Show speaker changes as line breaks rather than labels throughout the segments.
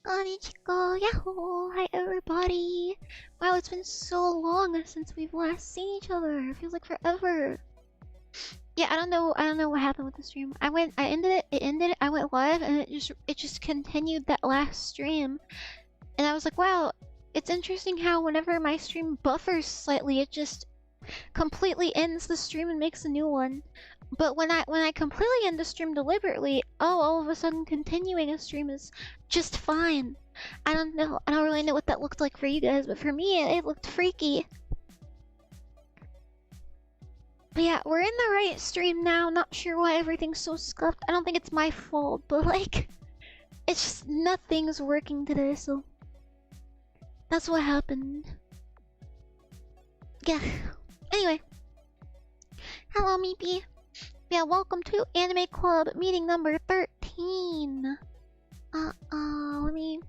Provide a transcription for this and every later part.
Konnichiwa, yahoo, hi everybody. Wow, it's been so long since we've last seen each other. It feels like forever. Yeah, I don't know what happened with the stream. I ended it, I went live, and it just continued that last stream. And I was like, wow, it's interesting how whenever my stream buffers slightly, it just completely ends the stream and makes a new one. But when I completely end the stream deliberately, oh, all of a sudden continuing a stream is just fine. I don't know. I don't really know what that looked like for you guys, but for me, it looked freaky. But yeah, we're in the right stream now. Not sure why everything's so scuffed. I don't think it's my fault, but like, it's just nothing's working today, so that's what happened. Yeah. Anyway. Hello, Meepy. Yeah, welcome to Anime Club meeting number 13. Let me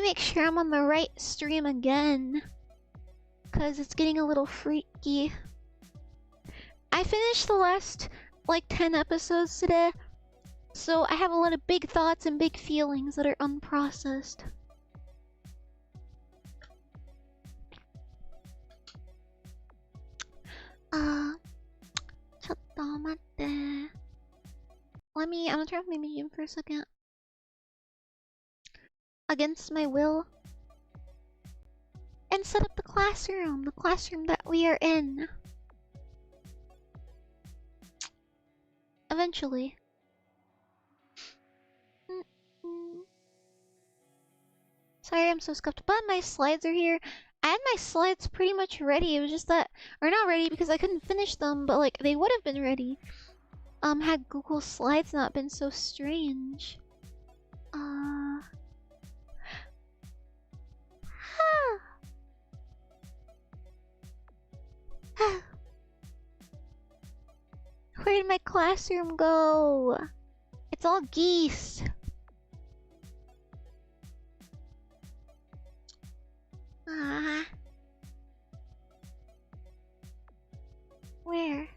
make sure I'm on the right stream again, cause it's getting a little freaky. I finished the last like 10 episodes today, so I have a lot of big thoughts and big feelings that are unprocessed. I'm gonna turn off my medium for a second. Against my will. And set up the classroom that we are in. Eventually. Sorry, I'm so scuffed, but my slides are here. I had my slides pretty much ready. It was just that, or not ready because I couldn't finish them, but like they would have been ready. Had Google Slides not been so strange. Where did my classroom go? It's all geese. Where?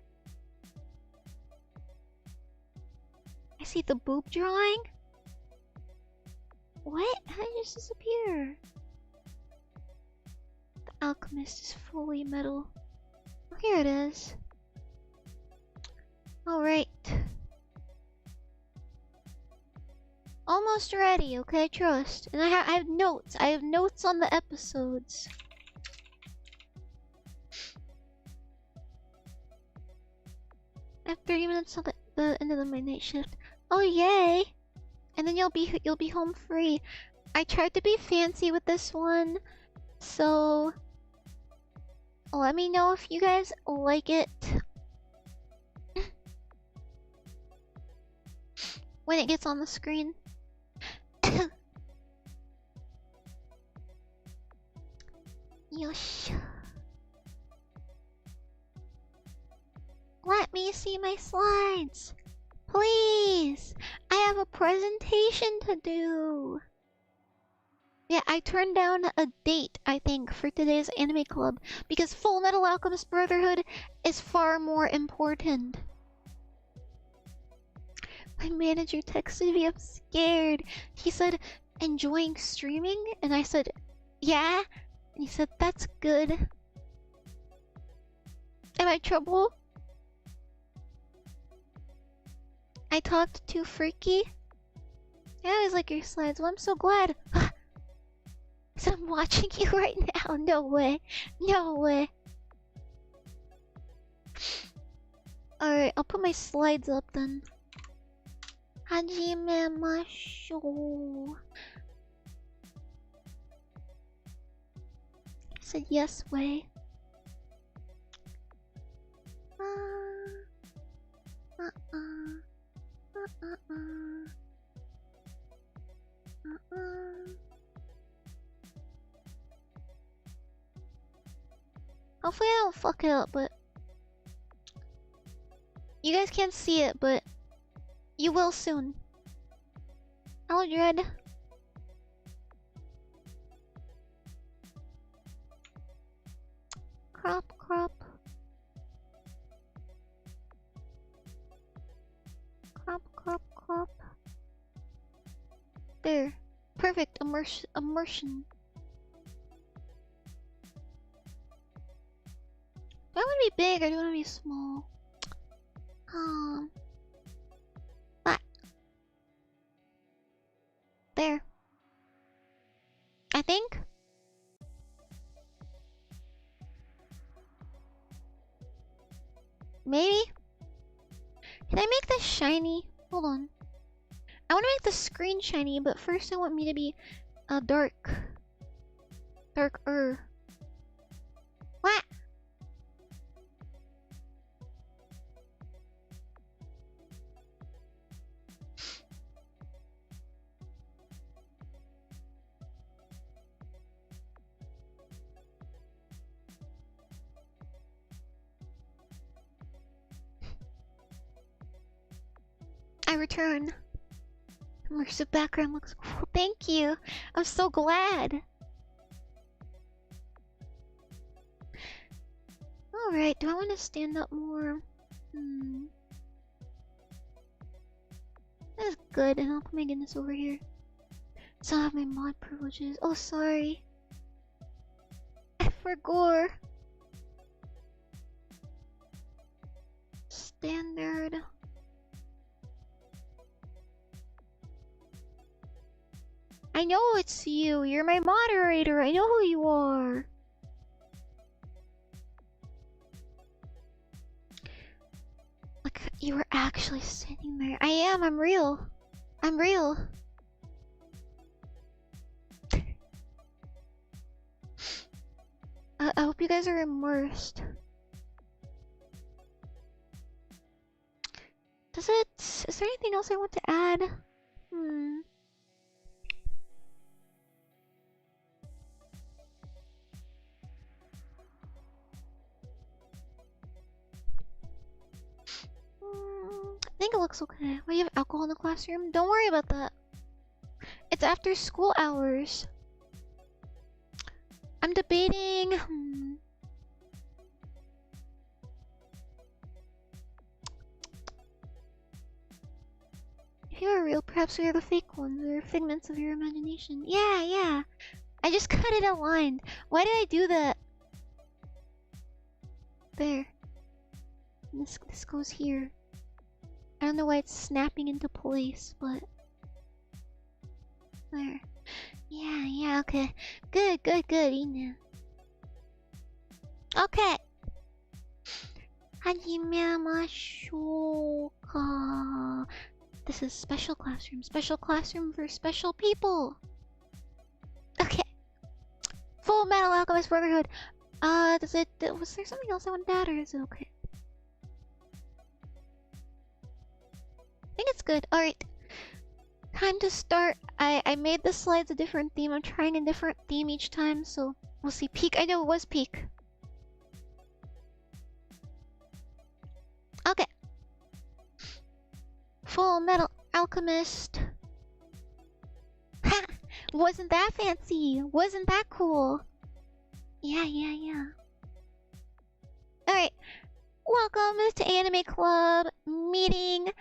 I see the boob drawing. What? How did it just disappear? The alchemist is fully metal. Oh, here it is. Alright. Almost ready, okay? Trust. And I have notes. I have notes on the episodes. I have 30 minutes till the end of the midnight shift. Oh yay! And then you'll be home free. I tried to be fancy with this one, so let me know if you guys like it. When it gets on the screen. Yosh. Let me see my slides. Please. I have a presentation to do. Yeah, I turned down a date, I think, for today's anime club because Fullmetal Alchemist Brotherhood is far more important. My manager texted me, I'm scared. He said, enjoying streaming? And I said, yeah. And he said, that's good. Am I trouble? I talked too freaky? I always like your slides. Well, I'm so glad. So I'm watching you right now. No way. No way. Alright, I'll put my slides up then. Hajimemashou. I said yes way. Hopefully I don't fuck it up, but you guys can't see it, but you will soon. Hello, Dread. Crop. Crop. There. Perfect. immersion. Do I want to be big or do I want to be small? Ah. There. I think. Maybe? Can I make this shiny? Hold on. I want to make the screen shiny, but first I want me to be darker. What? I return. Immersive background looks cool. Thank you. I'm so glad. Alright, do I want to stand up more? That's good, and I'll put my goodness over here. So I have my mod privileges. Oh, sorry. I forgot. Standard. I know it's you. You're my moderator. I know who you are. Like, you were actually sitting there. I am. I'm real. I'm real. I hope you guys are immersed. Is there anything else I want to add? I think it looks okay. Why, you have alcohol in the classroom? Don't worry about that. It's after school hours. I'm debating. If you are real, perhaps we are the fake ones, or figments of your imagination. Yeah. I just cut it aligned. Why did I do that? There. And this goes here. I don't know why it's snapping into place, but there. Yeah, okay. Good, Ina. Okay. Hajimemashou ka. This is special classroom. Special classroom for special people. Okay. Fullmetal Alchemist Brotherhood. Was there something else I wanted to add, or is it okay? I think it's good. Alright. Time to start. I made the slides a different theme. I'm trying a different theme each time, so we'll see. Peak. I know it was peak. Okay. Fullmetal Alchemist. Ha! Wasn't that fancy? Wasn't that cool? Yeah. Alright. Welcome to Anime Club meeting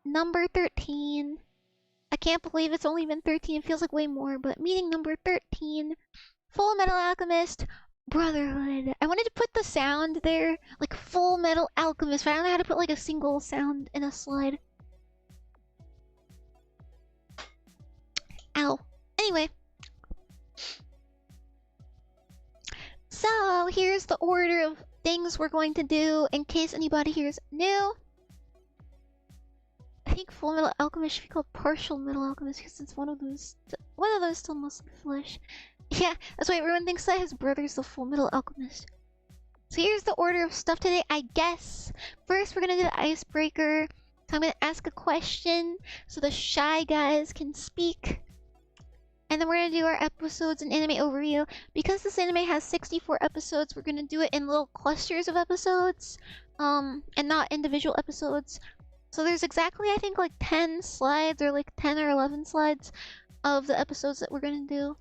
number 13. I can't believe it's only been 13. It feels like way more, but meeting number 13. Fullmetal Alchemist Brotherhood. I wanted to put the sound there, like Fullmetal Alchemist, but I don't know how to put like a single sound in a slide. Ow. Anyway. So, here's the order of things we're going to do in case anybody here is new. I think Fullmetal Alchemist should be called Partial Metal Alchemist because it's one of those still mostly flesh. Yeah, that's why everyone thinks that his brother's the Fullmetal Alchemist. So here's the order of stuff today, I guess. First, we're gonna do the icebreaker. So I'm gonna ask a question so the shy guys can speak. And then we're gonna do our episodes and anime overview. Because this anime has 64 episodes, we're gonna do it in little clusters of episodes, and not individual episodes. So there's exactly, I think, like 10 slides, or like 10 or 11 slides of the episodes that we're gonna do.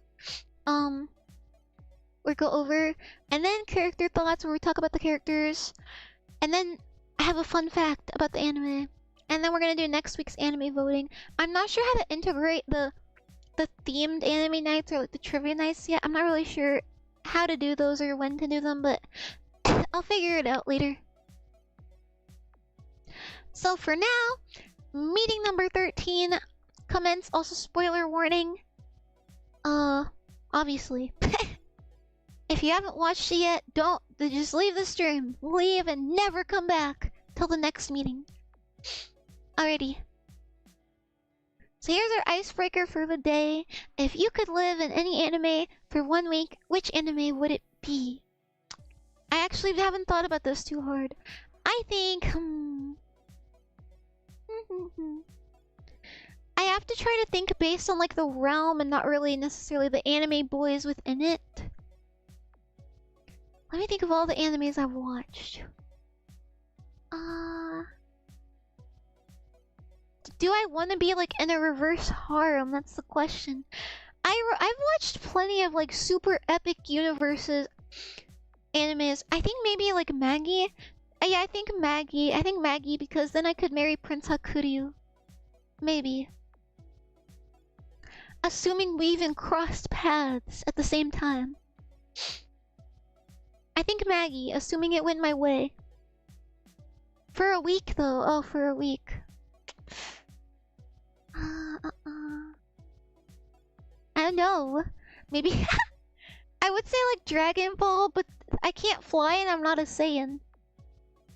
We go over, and then character thoughts, where we talk about the characters. And then I have a fun fact about the anime. And then we're gonna do next week's anime voting. I'm not sure how to integrate the the themed anime nights or like the trivia nights yet. I'm not really sure how to do those or when to do them, but I'll figure it out later. So for now, meeting number 13 commence. Also, spoiler warning. Obviously. If you haven't watched it yet, just leave the stream. Leave and never come back till the next meeting. Alrighty. So here's our icebreaker for the day. If you could live in any anime for 1 week, which anime would it be? I actually haven't thought about this too hard. I think, I have to try to think based on like the realm and not really necessarily the anime boys within it. Let me think of all the animes I've watched. Do I want to be like in a reverse harem? That's the question. I've watched plenty of like super epic universes animes. I think maybe like Maggie. Yeah, I think Maggie. I think Maggie because then I could marry Prince Hakuryu. Maybe. Assuming we even crossed paths at the same time. I think Maggie, assuming it went my way. For a week though. Oh, for a week. I don't know. Maybe I would say like Dragon Ball, but I can't fly and I'm not a Saiyan.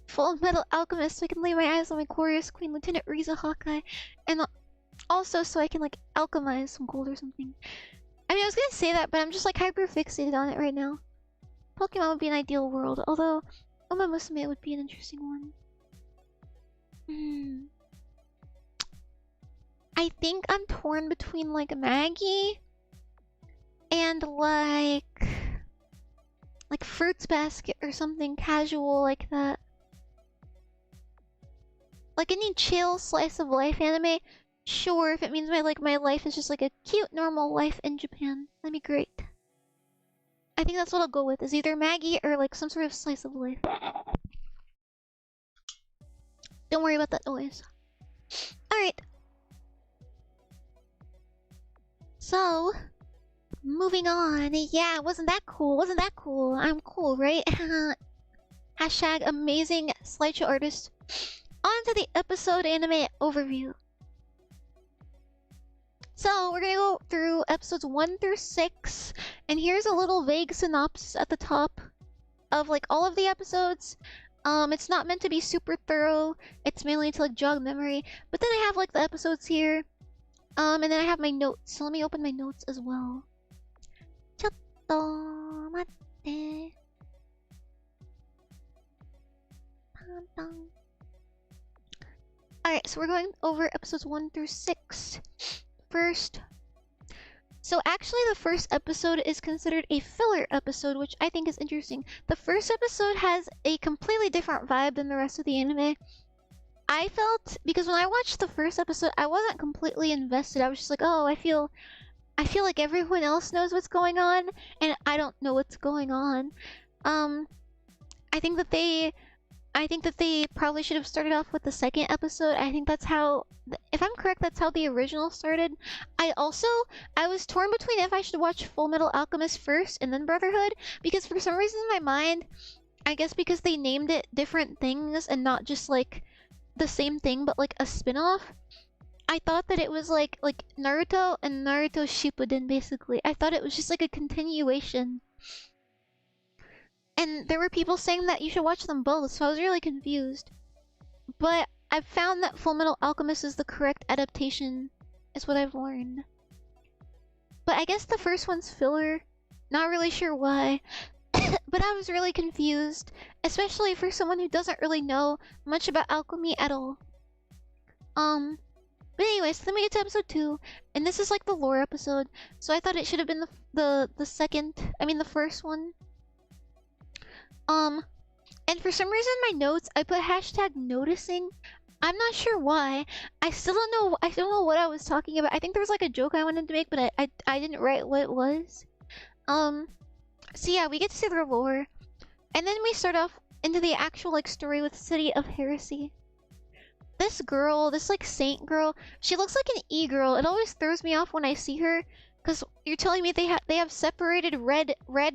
Fullmetal Alchemist, so I can lay my eyes on my glorious queen, Lieutenant Riza Hawkeye, and also so I can like alchemize some gold or something. I mean, I was gonna say that, but I'm just like hyper fixated on it right now. Pokemon would be an ideal world, although Uma Musume would be an interesting one. I think I'm torn between like Maggie and like Fruits Basket or something casual like that. Like any chill slice of life anime, sure, if it means my life is just like a cute normal life in Japan, that'd be great. I think that's what I'll go with, is either Maggie or like some sort of slice of life. Don't worry about that noise. Alright. So, moving on. Yeah, wasn't that cool? Wasn't that cool? I'm cool, right? Hashtag amazing slideshow artist. On to the episode anime overview. So, we're gonna go through episodes 1 through 6, and here's a little vague synopsis at the top of like all of the episodes. It's not meant to be super thorough, it's mainly to like jog memory, but then I have like the episodes here, and then I have my notes, so let me open my notes as well. Chotto matte. Alright, so we're going over episodes 1 through 6. First, so actually the first episode is considered a filler episode, which I think is interesting. The first episode has a completely different vibe than the rest of the anime. I felt, because when I watched the first episode, I wasn't completely invested. I was just like, oh, I feel like everyone else knows what's going on, and I don't know what's going on. I think that they probably should have started off with the second episode. I think that's how, if I'm correct, that's how the original started. I was torn between if I should watch Fullmetal Alchemist first and then Brotherhood, because for some reason in my mind, I guess because they named it different things and not just like the same thing but like a spin-off, I thought that it was like Naruto and Naruto Shippuden basically. I thought it was just like a continuation. And there were people saying that you should watch them both, so I was really confused. But I've found that Fullmetal Alchemist is the correct adaptation, is what I've learned. But I guess the first one's filler. Not really sure why. But I was really confused, especially for someone who doesn't really know much about alchemy at all. But anyways, then we get to episode 2, and this is like the lore episode, so I thought it should have been the first one. And for some reason in my notes, I put hashtag noticing. I'm not sure why. I don't know what I was talking about. I think there was like a joke I wanted to make, but I didn't write what it was. So yeah, we get to see their lore. And then we start off into the actual like story with City of Heresy. this girl, this like saint girl, she looks like an e-girl. It always throws me off when I see her, because you're telling me they have separated red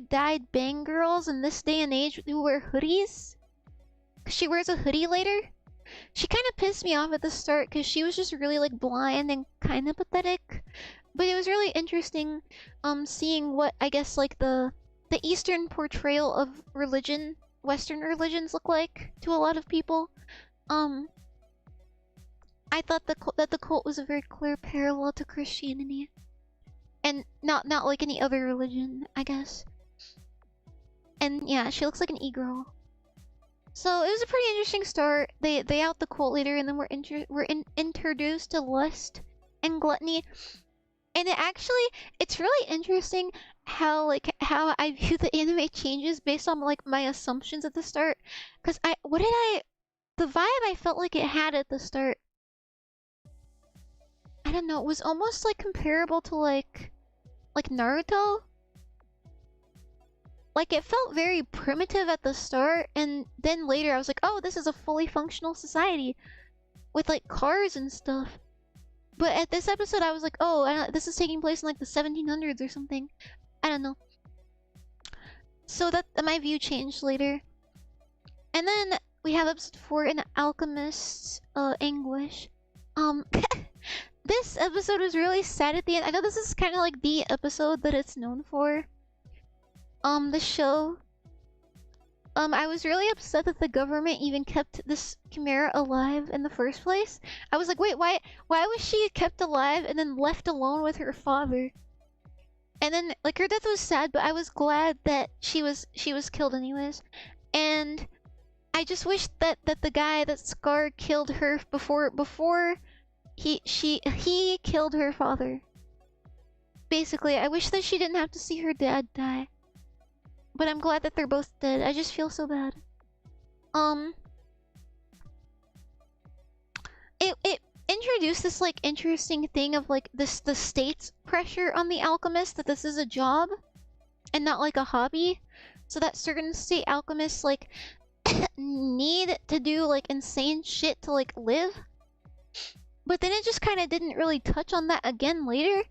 dyed bang girls in this day and age who wear hoodies? 'Cause she wears a hoodie later? She kind of pissed me off at the start because she was just really like blind and kind of pathetic. But it was really interesting seeing what I guess like the Eastern portrayal of religion, Western religions look like to a lot of people. I thought that the cult was a very clear parallel to Christianity. And not like any other religion, I guess. And yeah, she looks like an e-girl. So it was a pretty interesting start. They out the cult leader, and then we're introduced to lust and gluttony. And it's really interesting how I view the anime changes based on like my assumptions at the start. Cause the vibe I felt like it had at the start, I don't know, it was almost like comparable to like Naruto. Like it felt very primitive at the start, and then later I was like, oh, this is a fully functional society with like cars and stuff. But at this episode, I was like, oh, this is taking place in like the 1700s or something. I don't know. So that my view changed later. And then we have episode 4 in Alchemist's Anguish. This episode was really sad at the end. I know this is kind of like the episode that it's known for. The show. I was really upset that the government even kept this Chimera alive in the first place. I was like, wait, why was she kept alive and then left alone with her father? And then, like, her death was sad, but I was glad that she was killed anyways. And I just wish that the guy that Scar killed her before he killed her father. Basically, I wish that she didn't have to see her dad die. But I'm glad that they're both dead. I just feel so bad. It introduced this like interesting thing of like the state's pressure on the alchemist that this is a job and not like a hobby. So that certain state alchemists like need to do like insane shit to like live. But then it just kind of didn't really touch on that again later.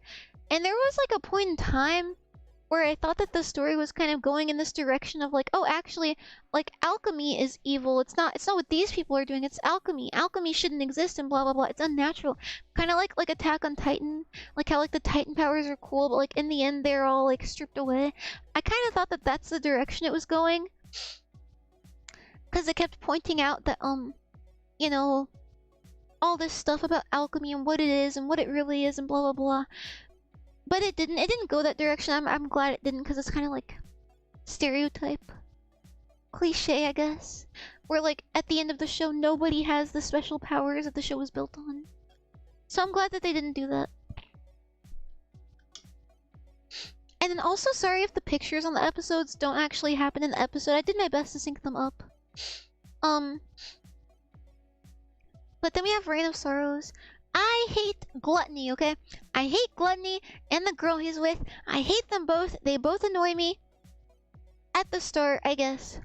And there was like a point in time where I thought that the story was kind of going in this direction of like, oh, actually, like alchemy is evil. It's not what these people are doing. It's alchemy. Alchemy shouldn't exist and blah blah blah. It's unnatural. Kind of like Attack on Titan, like how like the Titan powers are cool, but like in the end they're all like stripped away. I kind of thought that that's the direction it was going, because it kept pointing out that you know, all this stuff about alchemy and what it is and what it really is and blah blah blah. But it didn't go that direction. I'm glad it didn't, because it's kind of like stereotype, cliche, I guess, where like at the end of the show nobody has the special powers that the show was built on. So I'm glad that they didn't do that. And then also sorry if the pictures on the episodes don't actually happen in the episode. I did my best to sync them up. But then we have Reign of Sorrows. I hate gluttony, okay? I hate gluttony and the girl he's with. I hate them both. They both annoy me. At the start, I guess.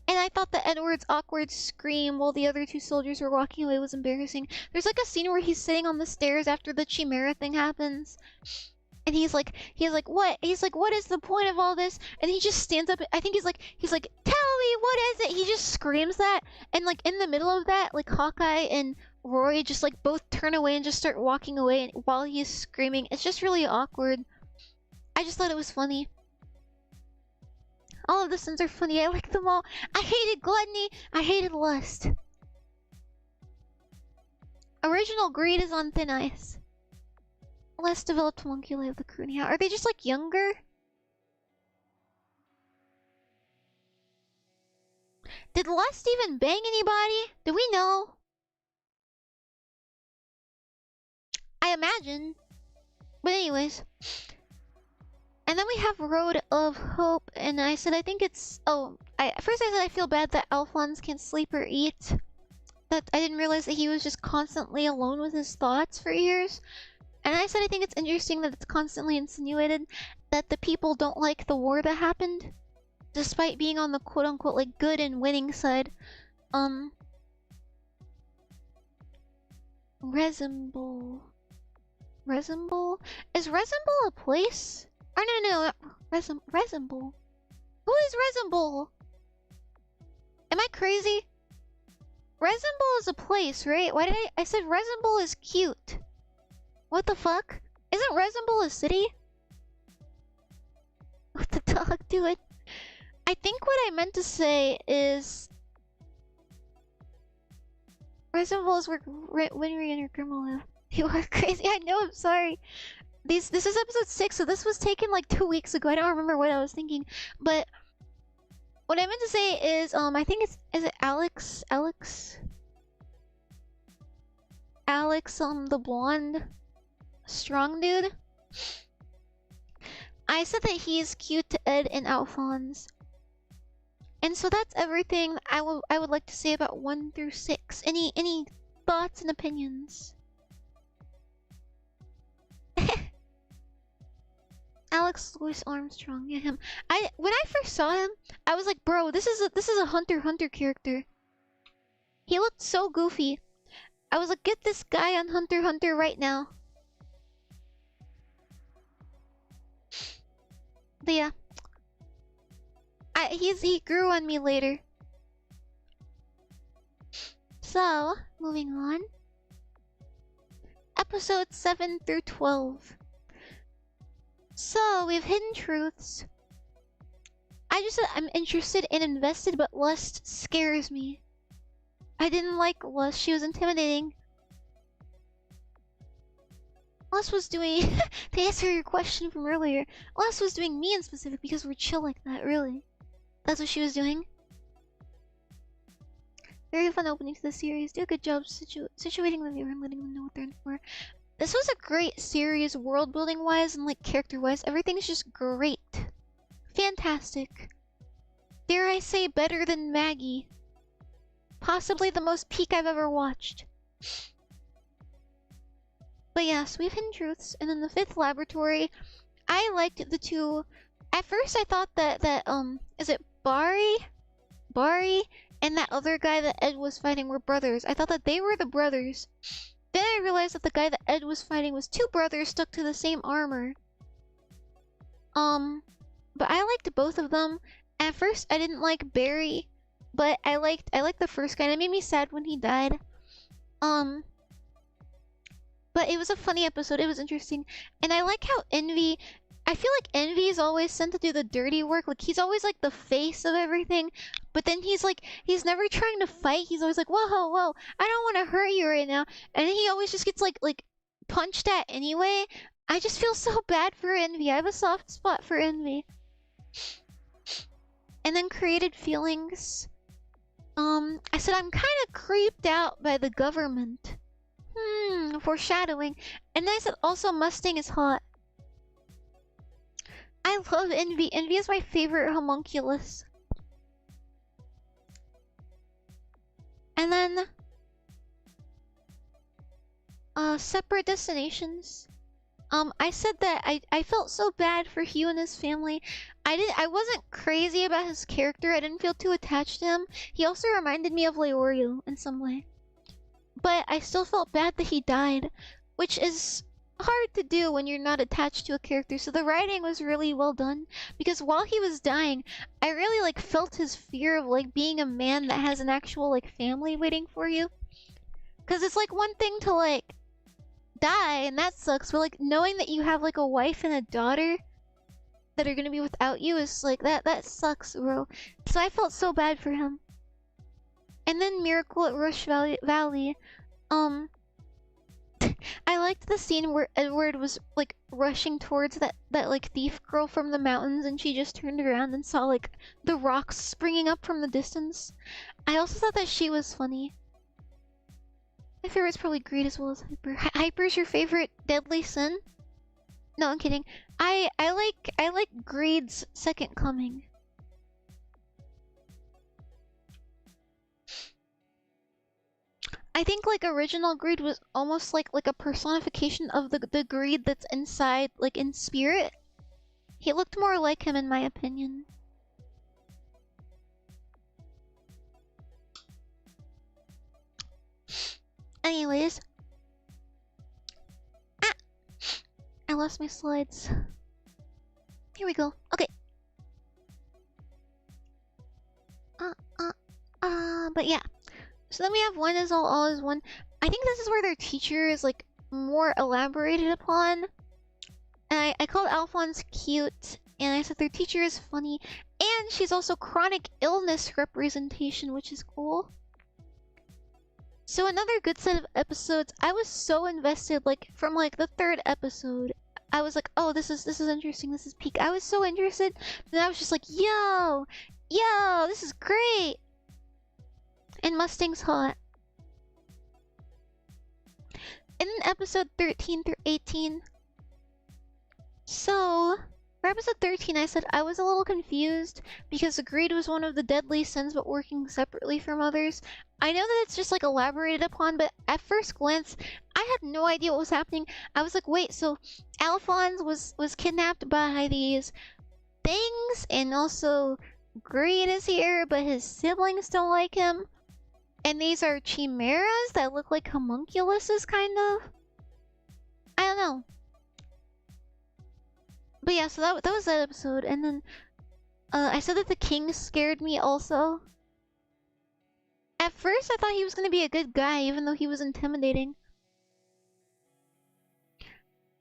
And I thought that Edward's awkward scream while the other two soldiers were walking away was embarrassing. There's like a scene where he's sitting on the stairs after the Chimera thing happens. And he's like, what? He's like, what is the point of all this? And he just stands up. I think he's like, tell me, what is it? He just screams that. And like in the middle of that, like Hawkeye and Rory just like both turn away and just start walking away while he's screaming. It's just really awkward. I just thought it was funny. All of the sins are funny. I like them all. I hated gluttony. I hated lust. Original greed is on thin ice. Less developed homunculi of the crew. Yeah, are they just like younger? Did Lust even bang anybody? Do we know? I imagine. But anyways. And then we have Road of Hope, and I said I think it's... Oh, first I said I feel bad that Alphonse can't sleep or eat. That I didn't realize that he was just constantly alone with his thoughts for years. And I said I think it's interesting that it's constantly insinuated that the people don't like the war that happened, despite being on the quote-unquote like good and winning side. Resemble. Resemble? Is Resemble a place? Oh no, Resemble. Who is Resemble? Am I crazy? Resemble is a place, right? Why did I said Resemble is cute. What the fuck? Isn't Resemble a city? What the dog doing? I think what I meant to say is Resemble is where Winry and her grandma live. You are crazy. I know, I'm sorry. This is episode 6, so this was taken like 2 weeks ago. I don't remember what I was thinking. But what I meant to say is, I think is it Alex? Alex, the blonde, strong dude? I said that he's cute to Ed and Alphonse. And so that's everything I would like to say about 1 through 6. Any thoughts and opinions? Alex Louis Armstrong, yeah, him. When I first saw him, I was like, bro, this is a Hunter x Hunter character. He looked so goofy. I was like, get this guy on Hunter x Hunter right now. But yeah. He grew on me later. So, moving on. Episodes 7 through 12. So, we have Hidden Truths. I just said I'm interested and invested, but Lust scares me. I didn't like Lust. She was intimidating. Lust was doing... to answer your question from earlier, Lust was doing me in specific because we're chill like that, really. That's what she was doing. Very fun opening to the series. Do a good job situating the viewer and letting them know what they're in for. This was a great series, world building wise and like character wise. Everything's just great. Fantastic. Dare I say better than Maggie. Possibly the most peak I've ever watched. But yes, we've Hidden Truths. And then the 5th laboratory. I liked the two. At first I thought that is it Bari and that other guy that Ed was fighting were brothers. I thought that they were the brothers. Then I realized that the guy that Ed was fighting was 2 brothers stuck to the same armor. But I liked both of them. At first I didn't like Barry, but I liked the first guy, and it made me sad when he died. But it was a funny episode, it was interesting. And I like how Envy, I feel like Envy is always sent to do the dirty work. Like, he's always like the face of everything. But then he's never trying to fight. He's always like, whoa, I don't want to hurt you right now. And then he always just gets like punched at anyway. I just feel so bad for Envy. I have a soft spot for Envy. And then created feelings. I said I'm kind of creeped out by the government. Foreshadowing. And then I said also Mustang is hot. I love Envy. Envy is my favorite homunculus. And then separate destinations. I said that I felt so bad for Hugh and his family. I wasn't crazy about his character. I didn't feel too attached to him. He also reminded me of Leorio in some way. But I still felt bad that he died, which is hard to do when you're not attached to a character. So the writing was really well done, because while he was dying, I really like felt his fear of like being a man that has an actual like family waiting for you. Cause it's like one thing to like die and that sucks, but like knowing that you have like a wife and a daughter that are gonna be without you is like that sucks, bro. So I felt so bad for him. And then Miracle at Rush Valley. I liked the scene where Edward was like rushing towards that like thief girl from the mountains, and she just turned around and saw like the rocks springing up from the distance. I also thought that she was funny. My favorite's probably Greed as well as Hyper. Hyper's your favorite deadly sin? No, I'm kidding. I like Greed's second coming. I think like original Greed was almost like a personification of the Greed that's inside, like in spirit. He looked more like him in my opinion. Anyways, I lost my slides. Here we go. Okay. But yeah. So then we have one is all is one. I think this is where their teacher is like more elaborated upon. And I called Alphonse cute, and I said their teacher is funny, and she's also chronic illness representation, which is cool. So another good set of episodes. I was so invested, like from like the third episode. I was like, oh, this is interesting. This is peak. I was so interested. Then I was just like, yo, this is great. And Mustang's hot. In episode 13 through 18. So, for episode 13, I said I was a little confused because greed was one of the deadly sins but working separately from others. I know that it's just like elaborated upon, but at first glance, I had no idea what was happening. I was like, wait, so Alphonse was kidnapped by these things, and also greed is here, but his siblings don't like him. And these are chimeras that look like homunculuses, kind of? I don't know. But yeah, so that was that episode, and then I said that the king scared me also. At first, I thought he was gonna be a good guy, even though he was intimidating.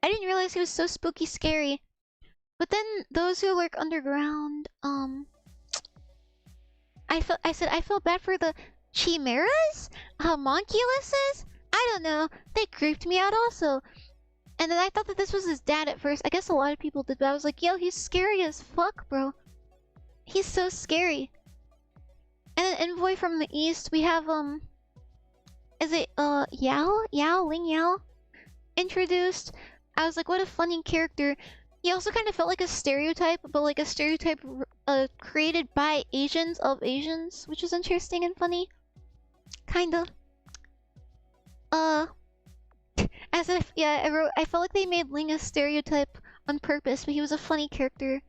I didn't realize he was so spooky scary. But then those who lurk underground, I said I felt bad for the chimeras, homunculuses. I don't know. They creeped me out also. And then I thought that this was his dad at first. I guess a lot of people did, but I was like, yo, he's scary as fuck, bro. He's so scary. And an envoy from the east, we have, is it, Ling Yao? Introduced. I was like, what a funny character. He also kind of felt like a stereotype, but like a stereotype, created by Asians of Asians, which is interesting and funny. Kinda. As if, yeah, I felt like they made Ling a stereotype on purpose, but he was a funny character.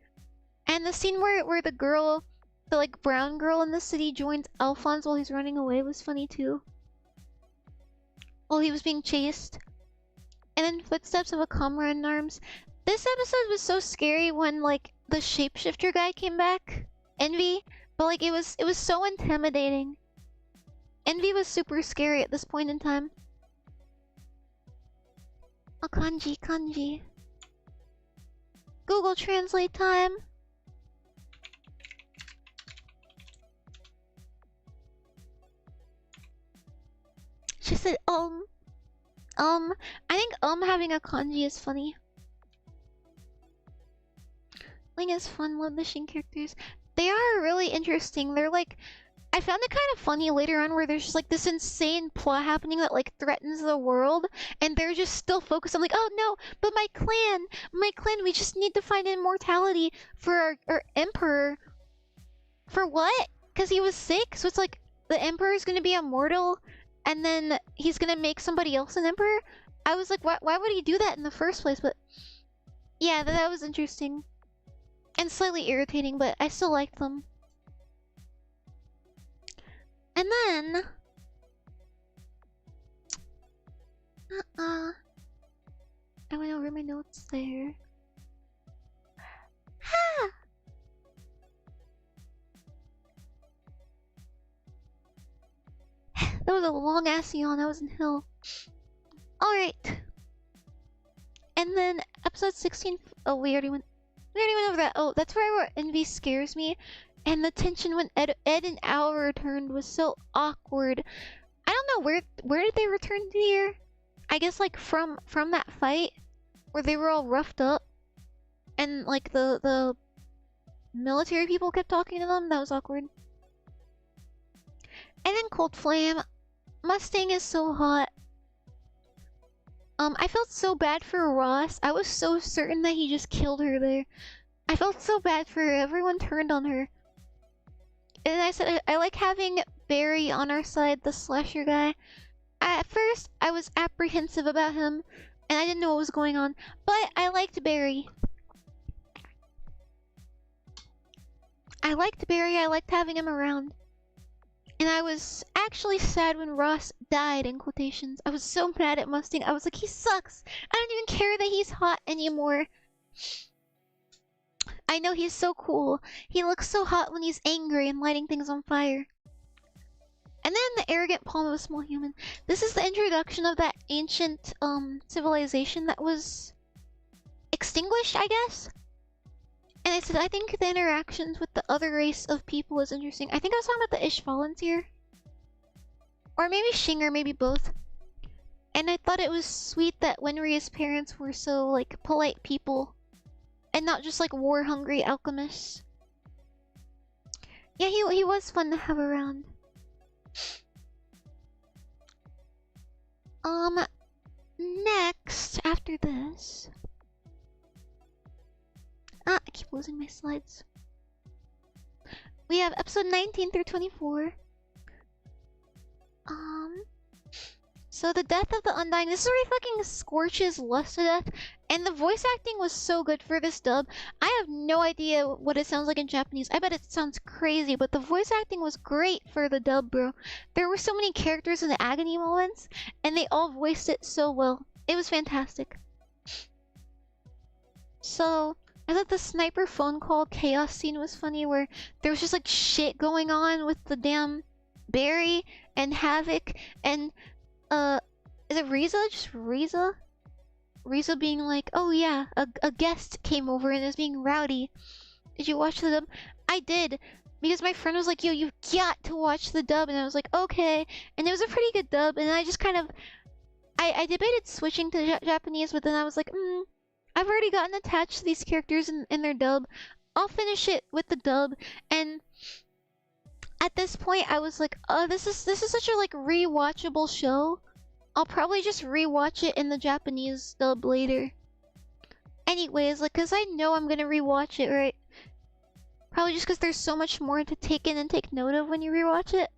And the scene where the girl, the like brown girl in the city joins Alphonse while he's running away was funny too. While he was being chased. And then footsteps of a comrade in arms. This episode was so scary when like the shapeshifter guy came back. Envy. But like it was so intimidating. Envy was super scary at this point in time. Oh, kanji. Google Translate time. She said, I think, having a kanji is funny. Ling is fun, love the Shin characters. They are really interesting. They're like, I found it kind of funny later on where there's just like this insane plot happening that like threatens the world, and they're just still focused on like, oh no, but my clan, we just need to find immortality for our emperor. For what? Because he was sick? So it's like the emperor is gonna be immortal, and then he's gonna make somebody else an emperor? I was like, why would he do that in the first place? But yeah, that was interesting. And slightly irritating, but I still liked them. And then... I went over my notes there. Ha! That was a long ass yawn. I was in hell. Alright. And then episode 16. Oh, we already went over that. Oh, that's where Envy scares me. And the tension when Ed and Al returned was so awkward. I don't know where did they return to here? I guess like from that fight where they were all roughed up, and like the military people kept talking to them. That was awkward. And then Cold Flame, Mustang is so hot. I felt so bad for Ross. I was so certain that he just killed her there. I felt so bad for her. Everyone turned on her. And I said, I like having Barry on our side, the slasher guy. At first, I was apprehensive about him, and I didn't know what was going on. But I liked Barry. I liked having him around. And I was actually sad when Ross died, in quotations. I was so mad at Mustang. I was like, he sucks. I don't even care that he's hot anymore. I know he's so cool. He looks so hot when he's angry and lighting things on fire. And then the arrogant palm of a small human. This is the introduction of that ancient civilization that was extinguished, I guess. And I said, I think the interactions with the other race of people is interesting. I think I was talking about the Ishvalans here. Or maybe Shinger, maybe both. And I thought it was sweet that Wenria's parents were so, like, polite people. And not just, like, war-hungry alchemists. Yeah, he was fun to have around. Next, after this... I keep losing my slides. We have episode 19 through 24. So the death of the Undying. This is where he fucking scorches Lust to death. And the voice acting was so good for this dub. I have no idea what it sounds like in Japanese. I bet it sounds crazy, but the voice acting was great for the dub, bro. There were so many characters in the agony moments, and they all voiced it so well. It was fantastic. So... I thought the sniper phone call chaos scene was funny, where there was just like shit going on with the damn Barry and Havoc and is it Riza? Just Riza? Riza being like, oh yeah, a guest came over and is being rowdy. Did you watch the dub? I did, because my friend was like, yo, you've got to watch the dub, and I was like, okay. And it was a pretty good dub, and I just kind of I debated switching to Japanese, but then I was like, I've already gotten attached to these characters in their dub. I'll finish it with the dub, and at this point I was like, this is such a like rewatchable show. I'll probably just rewatch it in the Japanese dub later. Anyways, like, cause I know I'm gonna rewatch it, right? Probably just cause there's so much more to take in and take note of when you rewatch it.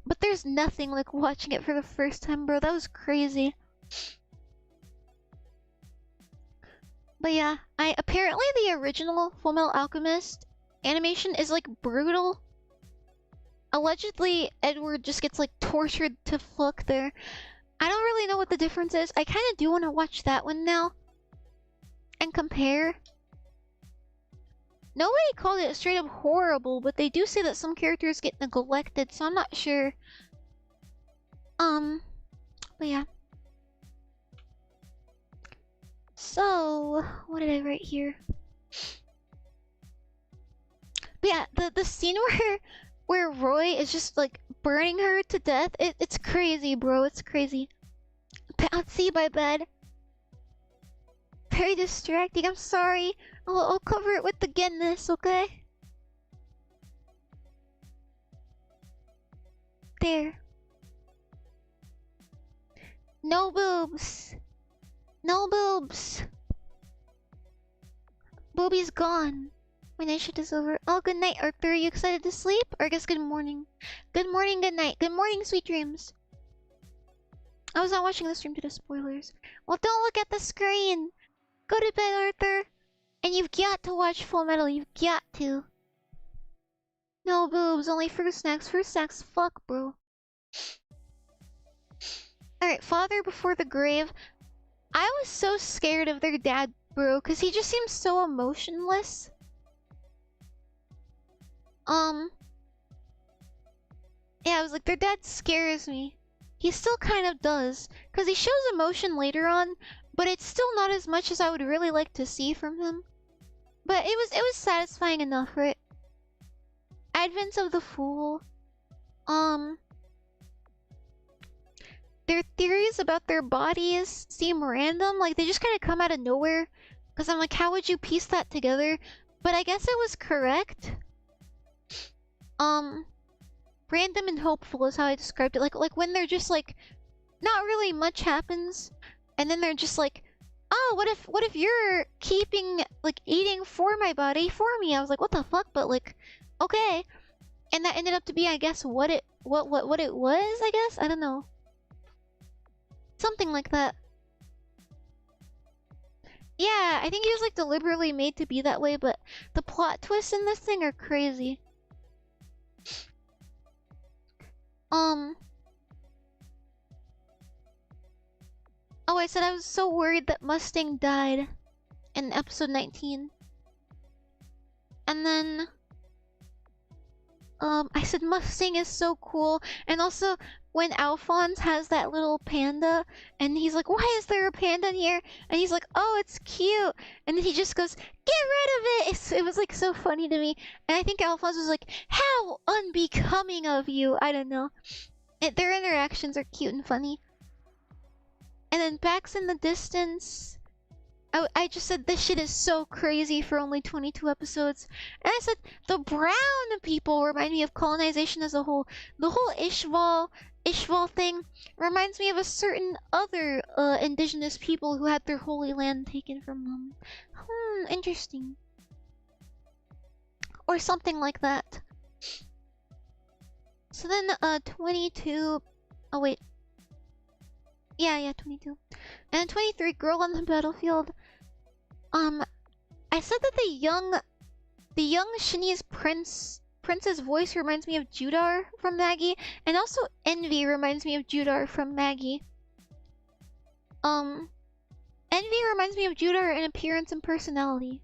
But there's nothing like watching it for the first time, bro. That was crazy. But yeah, apparently the original Fullmetal Alchemist animation is like brutal. Allegedly, Edward just gets like tortured to fuck there. I don't really know what the difference is. I kind of do want to watch that one now and compare. Nobody called it straight up horrible, but they do say that some characters get neglected, so I'm not sure. But yeah. So, what did I write here? But yeah, the scene where Roy is just like burning her to death, it's crazy, bro. It's crazy. Patsy, my bad. Very distracting. I'm sorry. I'll cover it with the Guinness, okay? There. No boobs. No boobs. Booby's gone. My night shift is over. Oh, good night, Arthur. Are you excited to sleep? Or I guess good morning. Good morning, good night. Good morning, sweet dreams. I was not watching the stream due to spoilers. Well, don't look at the screen. Go to bed, Arthur. And you've got to watch Full Metal. You've got to. No boobs, only fruit snacks. Fruit snacks, fuck, bro. Alright, Father Before the Grave. I was so scared of their dad, bro, because he just seems so emotionless. Yeah, I was like, their dad scares me. He still kind of does, because he shows emotion later on, but it's still not as much as I would really like to see from him. But it was satisfying enough, right? Advent of the Fool. Their theories about their bodies seem random, like they just kind of come out of nowhere. Because I'm like, how would you piece that together? But I guess it was correct. Random and hopeful is how I described it. Like when they're just like, not really much happens, and then they're just like, oh, what if you're keeping like eating for my body for me? I was like, what the fuck? But like, okay. And that ended up to be, I guess, what it was, I guess? I don't know. Something like that. Yeah, I think he was like deliberately made to be that way, but the plot twists in this thing are crazy. Oh, I said I was so worried that Mustang died in episode 19. And then I said Mustang is so cool. And also when Alphonse has that little panda and he's like, why is there a panda in here? And he's like, oh, it's cute. And then he just goes, get rid of it. It was like so funny to me. And I think Alphonse was like, how unbecoming of you. I don't know. Their interactions are cute and funny. And then Back's in the distance. I just said this shit is so crazy for only 22 episodes. And I said the brown people remind me of colonization as a whole. The whole Ishval thing reminds me of a certain other indigenous people who had their holy land taken from them. Interesting. Or something like that. So then 22. Oh wait. Yeah, 22. And 23, Girl on the Battlefield. I said that the young Shinese prince's voice reminds me of Judar from Maggie, and also Envy reminds me of Judar from Maggie. Envy reminds me of Judar in appearance and personality.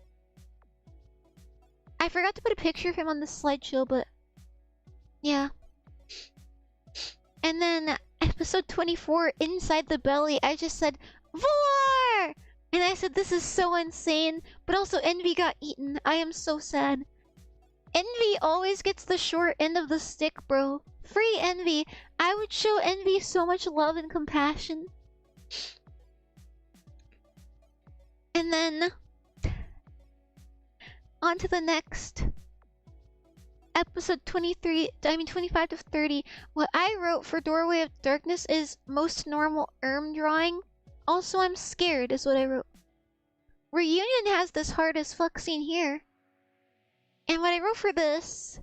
I forgot to put a picture of him on the slideshow, but yeah. And then episode 24, Inside the Belly, I just said, Vor! And I said, this is so insane, but also Envy got eaten. I am so sad. Envy always gets the short end of the stick, bro. Free Envy. I would show Envy so much love and compassion. And then on to the next. Episode 25 to 30. What I wrote for Doorway of Darkness is most normal drawing. Also, I'm scared is what I wrote. Reunion has this hard as fuck scene here. And what I wrote for this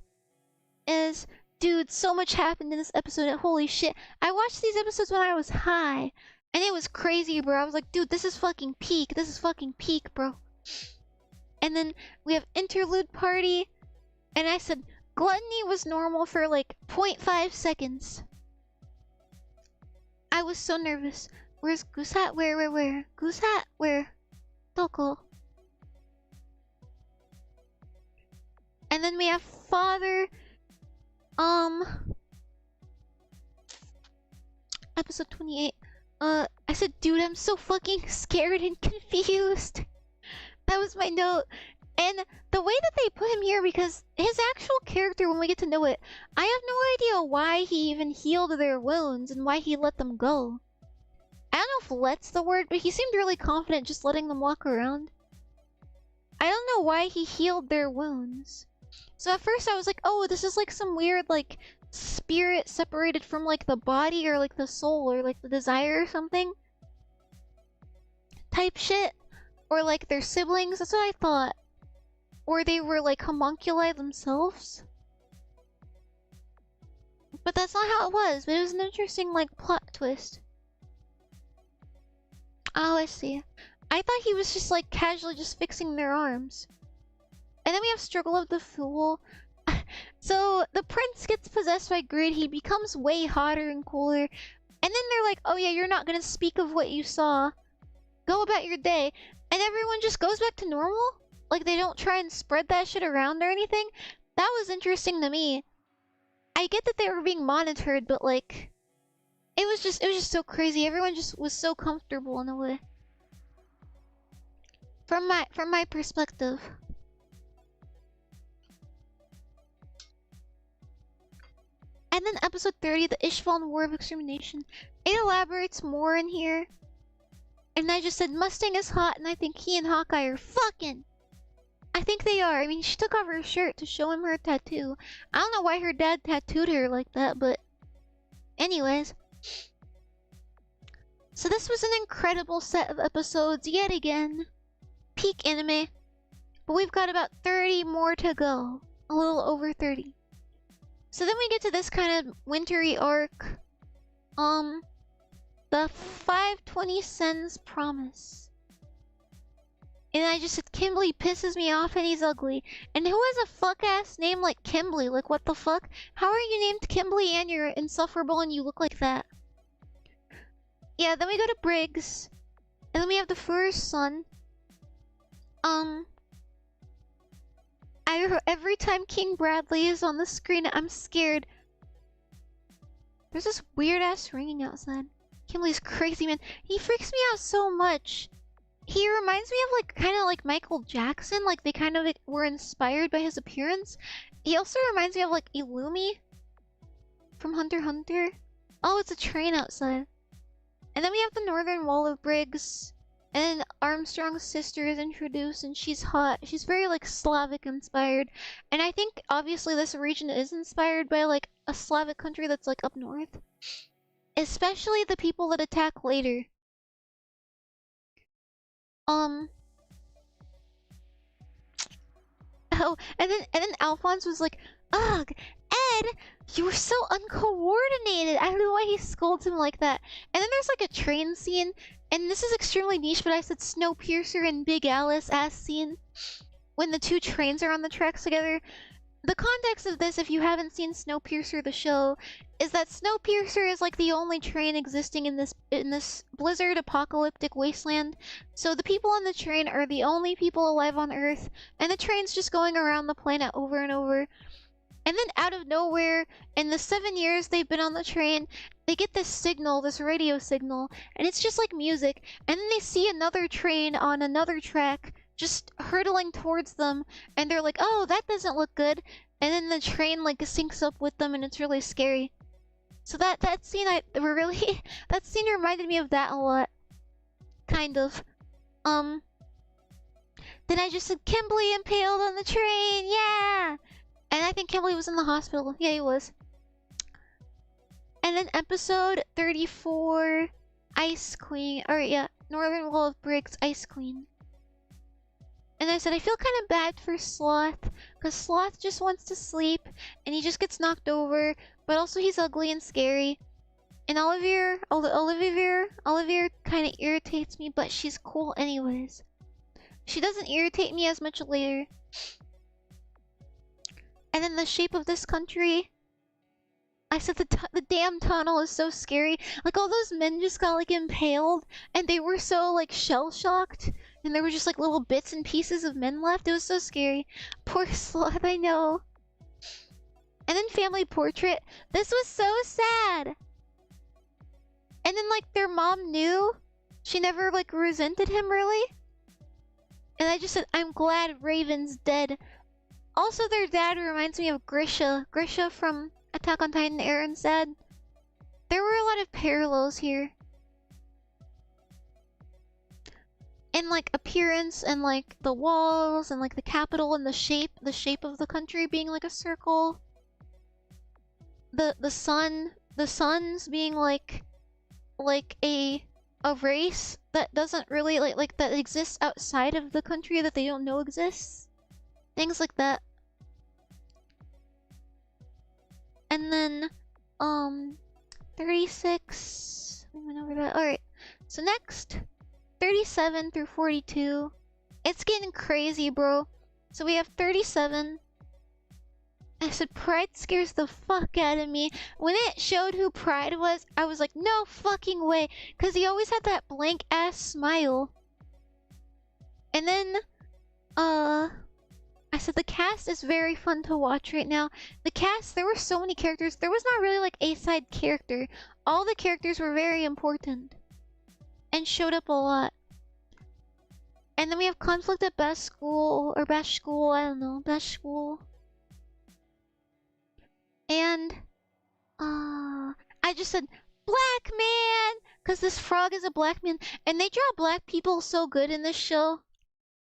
is, dude, so much happened in this episode. Holy shit. I watched these episodes when I was high. And it was crazy, bro. I was like, dude, this is fucking peak. This is fucking peak, bro. And then we have Interlude Party. And I said, Gluttony was normal for like 0.5 seconds. I was so nervous. Where's Goose Hat? Where? Goose Hat? Where? Toko. And then we have Father. Episode 28. I said, dude, I'm so fucking scared and confused. That was my note. And the way that they put him here, because his actual character, when we get to know it, I have no idea why he even healed their wounds and why he let them go. I don't know if let's the word, but he seemed really confident just letting them walk around. I don't know why he healed their wounds. So at first I was like, oh, this is like some weird like spirit separated from like the body or like the soul or like the desire or something. Type shit. Or like their siblings, that's what I thought. Or they were like homunculi themselves. But that's not how it was, but it was an interesting like plot twist. Oh, I see. I thought he was just like casually just fixing their arms. And then we have Struggle of the Fool. So the prince gets possessed by greed, he becomes way hotter and cooler. And then they're like, oh yeah, you're not gonna speak of what you saw. Go about your day. And everyone just goes back to normal? Like they don't try and spread that shit around or anything? That was interesting to me. I get that they were being monitored, but like it was just so crazy. Everyone just was so comfortable in a way. From my perspective. And then episode 30, the Ishval War of Extermination. It elaborates more in here. And I just said Mustang is hot and I think he and Hawkeye are fucking. I think they are. I mean, she took off her shirt to show him her tattoo. I don't know why her dad tattooed her like that, but anyways. So this was an incredible set of episodes yet again. Peak anime. But we've got about 30 more to go. A little over 30. So then we get to this kind of wintry arc. The 520 Sen's Promise. And I just said, Kimberly pisses me off and he's ugly. And who has a fuck-ass name like Kimberly? Like, what the fuck? How are you named Kimberly and you're insufferable and you look like that? Yeah, then we go to Briggs. And then we have the first son. Every time King Bradley is on the screen, I'm scared. There's this weird-ass ringing outside. Kimberly's crazy, man. He freaks me out so much. He reminds me of, like, kind of like Michael Jackson. Like, they kind of were inspired by his appearance. He also reminds me of, like, Illumi from Hunter x Hunter. Oh, it's a train outside. And then we have the northern wall of Briggs. And Armstrong's sister is introduced, and she's hot. She's very, like, Slavic inspired. And I think, obviously, this region is inspired by, like, a Slavic country that's, like, up north. Especially the people that attack later. Oh, and then Alphonse was like, ugh, Ed, you were so uncoordinated. I don't know why he scolds him like that. And then there's like a train scene, and this is extremely niche, but I said Snowpiercer and Big Alice ass scene when the two trains are on the tracks together. The context of this, if you haven't seen Snowpiercer the show, is that Snowpiercer is like the only train existing in this blizzard apocalyptic wasteland. So the people on the train are the only people alive on Earth, and the train's just going around the planet over and over. And then out of nowhere, in the 7 years they've been on the train, they get this signal, this radio signal, and it's just like music. And then they see another train on another track just hurtling towards them, and they're like, oh, that doesn't look good. And then the train like syncs up with them, and it's really scary. So that scene that scene reminded me of that a lot. Kind of. Then I just said Kimberly impaled on the train, yeah! And I think Kimberly was in the hospital. Yeah, he was. And then episode 34, Ice Queen. Or yeah, Northern Wall of Briggs, Ice Queen. And I said, I feel kind of bad for Sloth, because Sloth just wants to sleep, and he just gets knocked over, but also he's ugly and scary. And Olivier kind of irritates me, but she's cool anyways. She doesn't irritate me as much later. And then the shape of this country. I said the damn tunnel is so scary. Like, all those men just got, like, impaled, and they were so, like, shell-shocked. And there were just, like, little bits and pieces of men left. It was so scary. Poor Sloth, I know. And then family portrait. This was so sad. And then, like, their mom knew. She never, like, resented him, really. And I just said, I'm glad Raven's dead. Also, their dad reminds me of Grisha. Grisha from Attack on Titan, Eren said. There were a lot of parallels here. In like appearance and like the walls and like the capital and the shape of the country being like a circle. The suns being like a race that doesn't really like that exists outside of the country that they don't know exists. Things like that. And then 36, we went over that. Alright, so next 37 through 42. It's getting crazy, bro. So we have 37. I said Pride scares the fuck out of me. When it showed who Pride was, I was like, no fucking way. Because he always had that blank ass smile. And then, I said the cast is very fun to watch right now. The cast, there were so many characters. There was not really like a side character. All the characters were very important. And showed up a lot. And then we have conflict at Bash School, or Bash School, I don't know, Bash School. And, I just said, black man! Because this frog is a black man. And they draw black people so good in this show.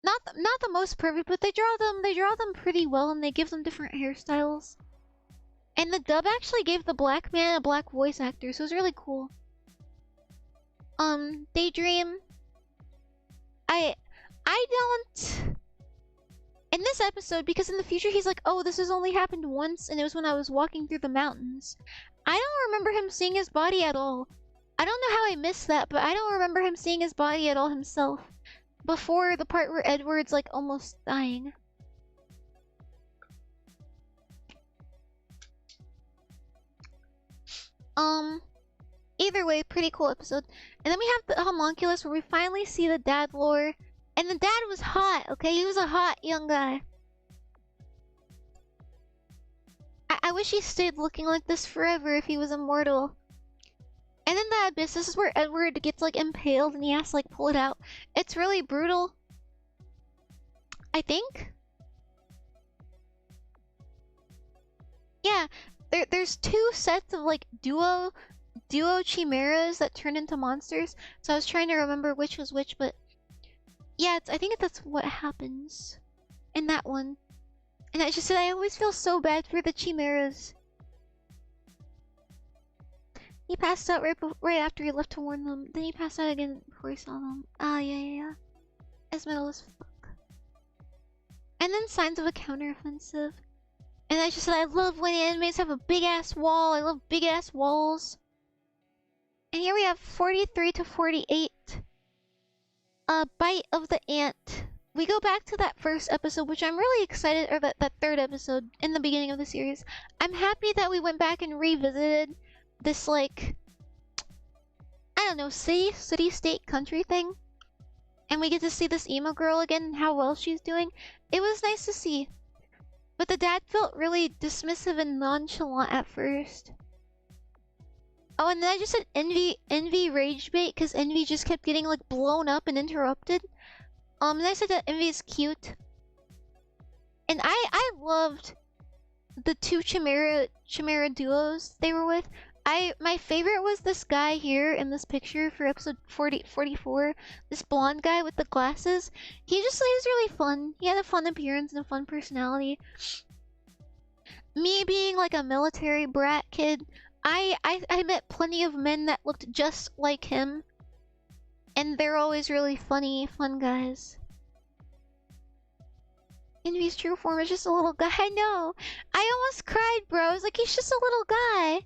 Not the most perfect, but they draw them pretty well, and they give them different hairstyles. And the dub actually gave the black man a black voice actor, so it was really cool. Daydream. I don't... In this episode, because in the future he's like, oh, this has only happened once, and it was when I was walking through the mountains. I don't remember him seeing his body at all. I don't know how I missed that, but I don't remember him seeing his body at all himself. before the part where Edward's like almost dying. Either way, pretty cool episode. And then we have the homunculus where we finally see the dad lore. And the dad was hot, okay? He was a hot young guy. I wish he stayed looking like this forever if he was immortal. And then the abyss, this is where Edward gets like impaled and he has to like pull it out. It's really brutal. I think. Yeah, there's two sets of like duo chimeras that turn into monsters. So I was trying to remember which was which, but yeah, I think that's what happens in that one. And I just said I always feel so bad for the chimeras. He passed out right after he left to warn them. Then he passed out again before he saw them. Ah, yeah. As metal as fuck. And then signs of a counteroffensive. And I just said I love when animes have a big ass wall. I love big ass walls. And here we have 43 to 48. Bite of the Ant. We go back to that first episode, which I'm really excited, or that third episode in the beginning of the series. I'm happy that we went back and revisited this, like, I don't know, city, state, country thing. And we get to see this emo girl again and how well she's doing. It was nice to see. But the dad felt really dismissive and nonchalant at first. Oh, and then I just said Envy rage bait because Envy just kept getting like blown up and interrupted. And I said that Envy is cute. And I loved the two Chimera duos they were with. My favorite was this guy here in this picture for episode 44. This blonde guy with the glasses. He was really fun. He had a fun appearance and a fun personality. Me being like a military brat kid, I met plenty of men that looked just like him. And they're always really fun guys. Envy's true form is just a little guy. I know. I almost cried, bro. I was like, he's just a little guy.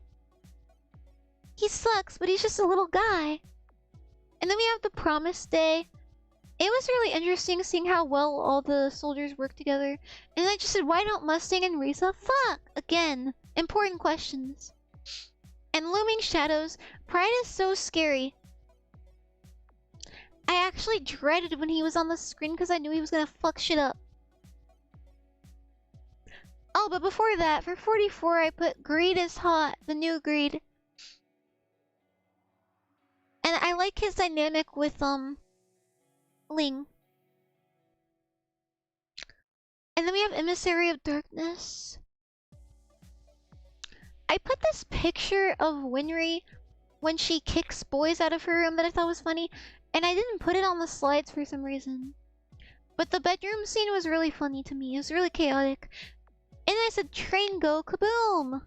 He sucks, but he's just a little guy. And then we have the Promise Day. It was really interesting seeing how well all the soldiers work together. And I just said, why don't Mustang and Risa fuck? Again, important questions. And Looming Shadows. Pride is so scary. I actually dreaded when he was on the screen because I knew he was gonna fuck shit up. Oh, but before that, for 44, I put Greed is hot. The new Greed. And I like his dynamic with, Ling. And then we have Emissary of Darkness. I put this picture of Winry when she kicks boys out of her room that I thought was funny. And I didn't put it on the slides for some reason. But the bedroom scene was really funny to me. It was really chaotic. And I said, train go kaboom!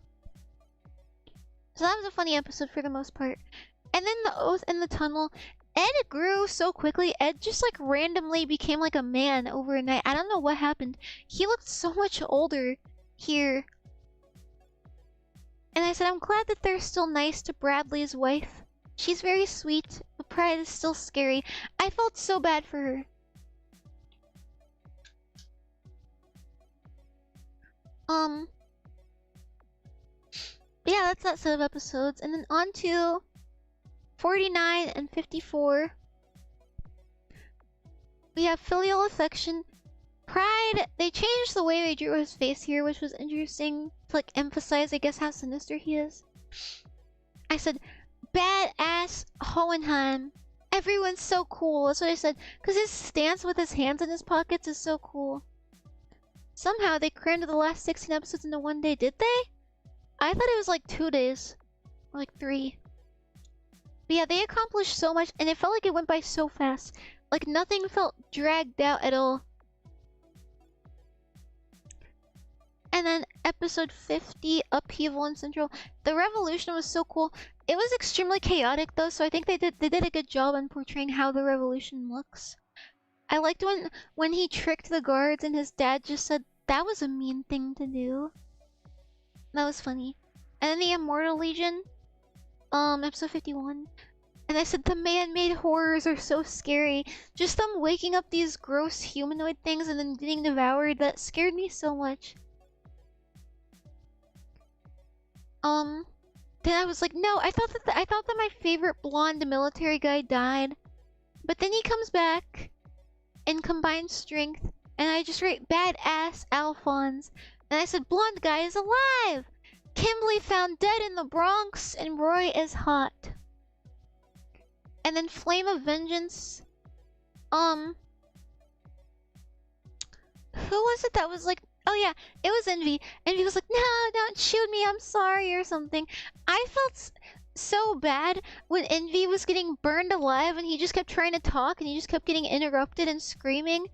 So that was a funny episode for the most part. And then the Oath in the Tunnel. Ed grew so quickly. Ed just like randomly became like a man overnight. I don't know what happened. He looked so much older here. And I said, I'm glad that they're still nice to Bradley's wife. She's very sweet, but Pride is still scary. I felt so bad for her. Yeah, that's that set of episodes. And then on to 49 and 54. We have Filial Affection. Pride, they changed the way they drew his face here, which was interesting to like emphasize, I guess, how sinister he is. I said, badass Hohenheim. Everyone's so cool. That's what I said. Because his stance with his hands in his pockets is so cool. Somehow they crammed the last 16 episodes into one day, did they? I thought it was like 2 days. Or like 3. But yeah, they accomplished so much and it felt like it went by so fast. Like nothing felt dragged out at all. And then episode 50, Upheaval in Central. The revolution was so cool. It was extremely chaotic though, so I think they did a good job on portraying how the revolution looks. I liked when he tricked the guards and his dad just said, that was a mean thing to do. That was funny. And then the Immortal Legion, episode 51. And I said the man-made horrors are so scary. Just them waking up these gross humanoid things and then getting devoured, that scared me so much. Then I was like, no, I thought that my favorite blonde military guy died. But then he comes back in combined strength, and I just write badass Alphonse. And I said, blonde guy is alive! Kimberly found dead in the Bronx, and Roy is hot. And then Flame of Vengeance. Who was it that was like, oh yeah, it was Envy. Envy was like, no, don't shoot me, I'm sorry, or something. I felt so bad when Envy was getting burned alive and he just kept trying to talk and he just kept getting interrupted and screaming.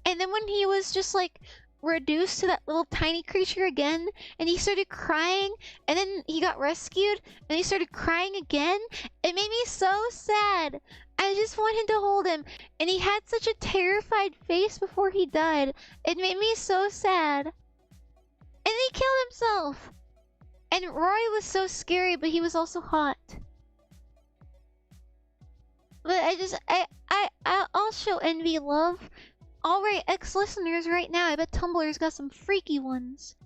And then when he was just like reduced to that little tiny creature again and he started crying and then he got rescued and he started crying again, it made me so sad. I just wanted to hold him and he had such a terrified face before he died. It made me so sad. And he killed himself. And Roy was so scary, but he was also hot. But I'll show Envy love. Alright, ex-listeners right now, I bet Tumblr's got some freaky ones.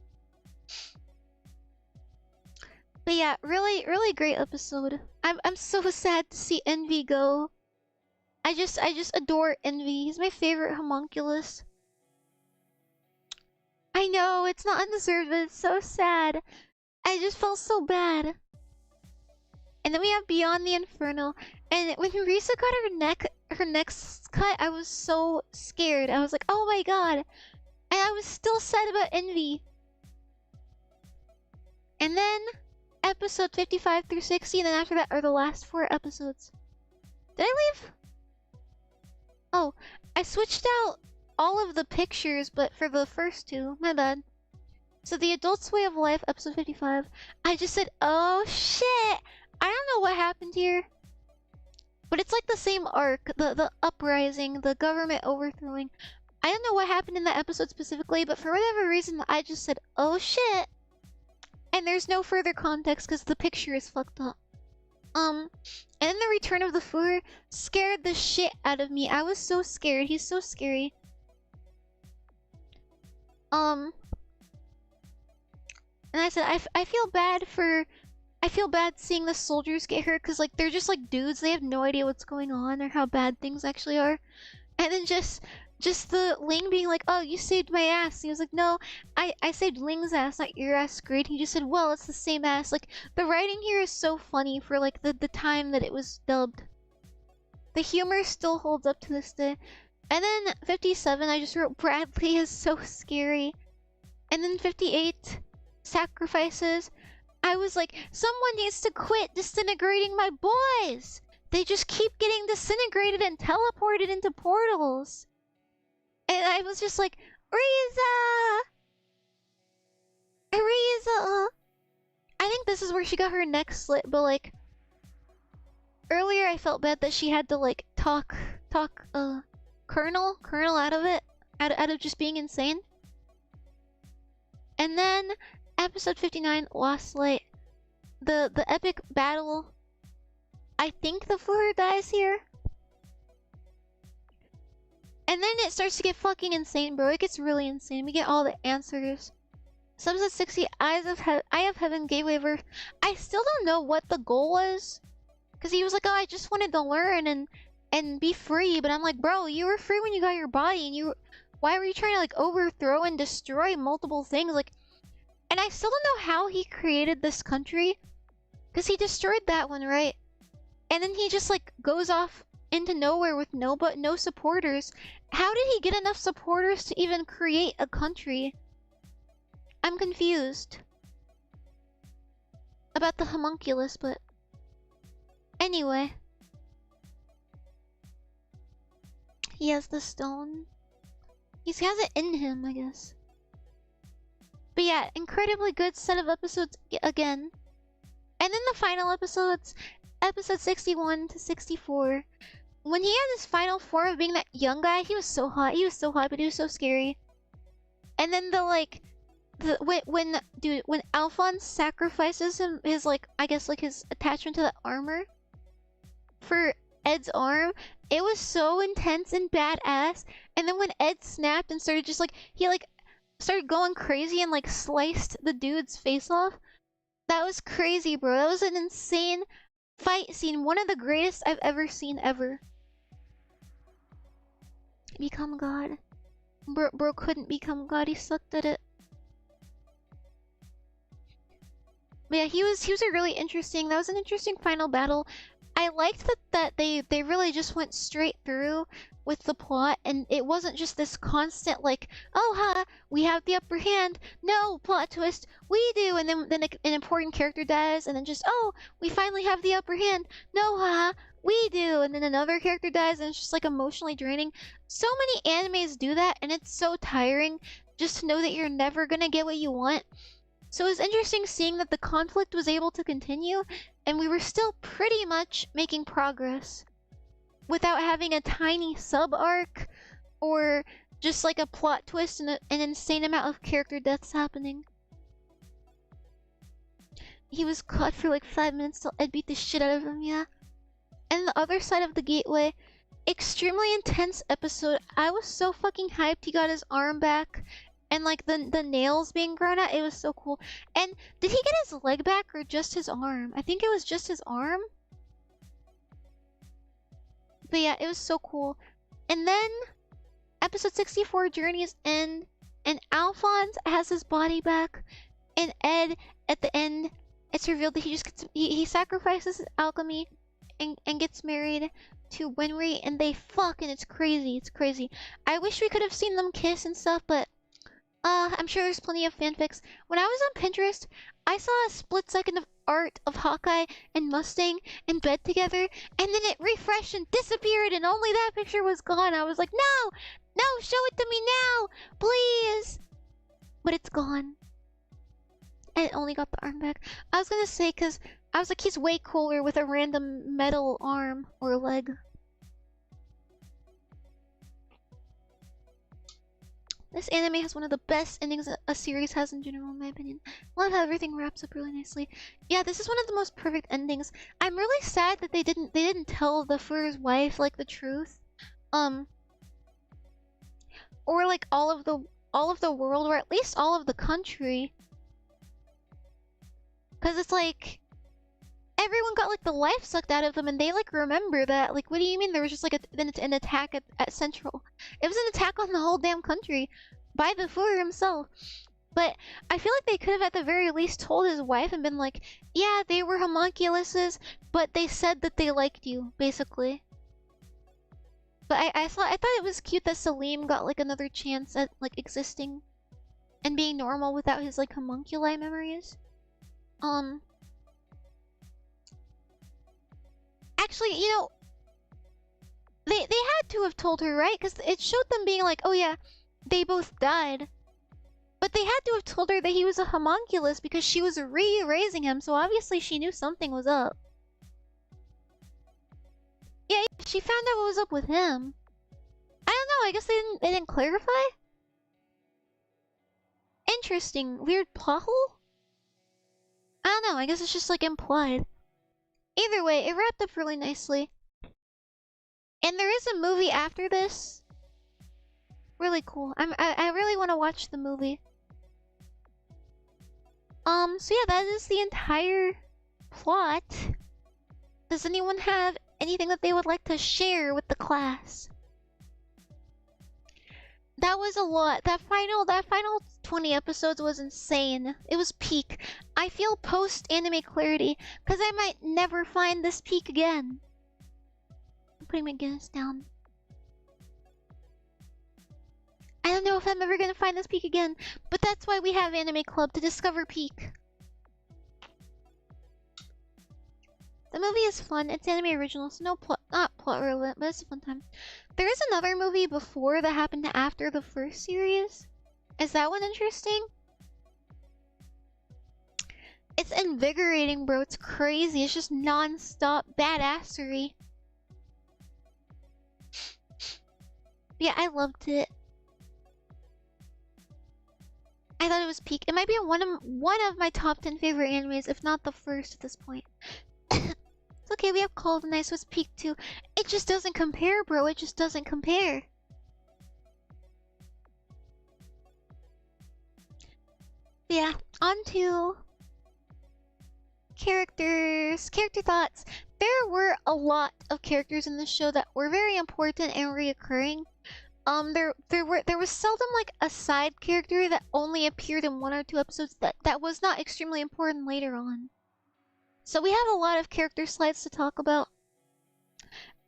But yeah, really great episode. I'm so sad to see Envy go. I just adore Envy. He's my favorite homunculus. I know, it's not undeserved, but it's so sad. I just felt so bad. And then we have Beyond the Inferno. And when Risa got her neck cut, I was so scared. I was like, oh my god. And I was still sad about Envy. And then episode 55 through 60, and then after that are the last 4 episodes. Did I leave? Oh, I switched out all of the pictures, but for the first 2, my bad. So the Adult's Way of Life, episode 55. I just said, oh shit! I don't know what happened here. But it's like the same arc, the uprising, the government overthrowing. I don't know what happened in that episode specifically, but for whatever reason, I just said, oh shit! And there's no further context because the picture is fucked up. And then the Return of the Four scared the shit out of me. I was so scared. He's so scary. And I said, I feel bad seeing the soldiers get hurt because like they're just like dudes. They have no idea what's going on or how bad things actually are. And then just the Ling being like, oh, you saved my ass. And he was like, no, I saved Ling's ass, not your ass. Great. He just said, well, it's the same ass. Like the writing here is so funny for like the time that it was dubbed. The humor still holds up to this day. And then 57, I just wrote Bradley is so scary. And then 58, Sacrifices. I was like, someone needs to quit disintegrating my boys! They just keep getting disintegrated and teleported into portals. And I was just like, Riza! Riza! I think this is where she got her neck slit, but like... Earlier I felt bad that she had to like talk Colonel out of it. Out of just being insane. And then episode 59, Lost Light. The epic battle. I think the Fuhrer dies here. And then it starts to get fucking insane, bro. It gets really insane. We get all the answers. So episode 60, Eye of Heaven, Gateway of Earth. I still don't know what the goal was. Because he was like, oh, I just wanted to learn and be free. But I'm like, bro, you were free when you got your body. And why were you trying to like overthrow and destroy multiple things? Like, and I still don't know how he created this country. Because he destroyed that one, right? And then he just like goes off into nowhere with no supporters. How did he get enough supporters to even create a country? I'm confused about the homunculus, but anyway. He has the stone. He has it in him, I guess. But yeah, incredibly good set of episodes again. And then the final episodes, episode 61 to 64. When he had his final form of being that young guy, he was so hot. He was so hot, but he was so scary. And then when Alphonse sacrifices his like, I guess like his attachment to the armor. for Ed's arm, it was so intense and badass. And then when Ed snapped and started just like, he like started going crazy and like sliced the dude's face off. That was crazy, bro. That was an insane fight scene. One of the greatest I've ever seen ever. Become God. Bro couldn't become God. He sucked at it. But yeah, he was a really interesting. That was an interesting final battle. I liked that they really just went straight through with the plot, and it wasn't just this constant like, oh ha, we have the upper hand. No, plot twist, we do, and then an important character dies, and then just, oh, we finally have the upper hand. No, ha, we do, and then another character dies, and it's just like emotionally draining. So many animes do that, and it's so tiring just to know that you're never gonna get what you want. So it was interesting seeing that the conflict was able to continue, and we were still pretty much making progress without having a tiny sub-arc or just like a plot twist and an insane amount of character deaths happening. He was caught for like 5 minutes till Ed beat the shit out of him, yeah. And the other side of the gateway, extremely intense episode. I was so fucking hyped he got his arm back. And like the nails being grown out, it was so cool. And did he get his leg back or just his arm? I think it was just his arm. But yeah, it was so cool. And then episode 64, Journey's End, and Alphonse has his body back. And Ed, at the end, it's revealed that he just gets, he sacrifices his alchemy and gets married to Winry, and they fuck, and it's crazy. It's crazy. I wish we could have seen them kiss and stuff, but I'm sure there's plenty of fanfics. When I was on Pinterest, I saw a split second of art of Hawkeye and Mustang in bed together, and then it refreshed and disappeared, and only that picture was gone. I was like, no! No, show it to me now! Please! But it's gone. And it only got the arm back. I was gonna say, cause I was like, he's way cooler with a random metal arm or leg. This anime has one of the best endings a series has in general, in my opinion. I love how everything wraps up really nicely. Yeah, this is one of the most perfect endings. I'm really sad that they didn't tell the Fur's wife like the truth, or like all of the world, or at least all of the country, because it's like everyone got like the life sucked out of them, and they like remember that. Like, what do you mean there was just like an attack at Central? It was an attack on the whole damn country by the Fuhrer himself. But I feel like they could have at the very least told his wife and been like, yeah, they were homunculuses, but they said that they liked you, basically. But I thought it was cute that Salim got like another chance at like existing and being normal without his like homunculi memories. Actually, you know, they had to have told her, right? Because it showed them being like, oh yeah, they both died. But they had to have told her that he was a homunculus because she was re-raising him, so obviously she knew something was up. Yeah, she found out what was up with him. I don't know, I guess they didn't clarify? Interesting. Weird plot hole? I don't know, I guess it's just like implied. Either way, it wrapped up really nicely. And there is a movie after this. Really cool. I really want to watch the movie. So yeah, that is the entire plot. Does anyone have anything that they would like to share with the class? That was a lot. That final 20 episodes was insane. It was peak. I feel post-anime clarity, because I might never find this peak again. I'm putting my Guinness down. I don't know if I'm ever gonna find this peak again, but that's why we have Anime Club, to discover peak. The movie is fun. It's anime original, so not plot relevant, but it's a fun time. There is another movie before that happened after the first series. Is that one interesting? It's invigorating, bro. It's crazy. It's just non-stop badassery. Yeah, I loved it. I thought it was peak. It might be one of my top 10 favorite animes, if not the first at this point. So okay, we have Cold and Ice with Peak 2. It just doesn't compare, bro. It just doesn't compare. Yeah, on to characters. Character thoughts. There were a lot of characters in the show that were very important and reoccurring. There was seldom like a side character that only appeared in 1 or 2 episodes that was not extremely important later on. So we have a lot of character slides to talk about.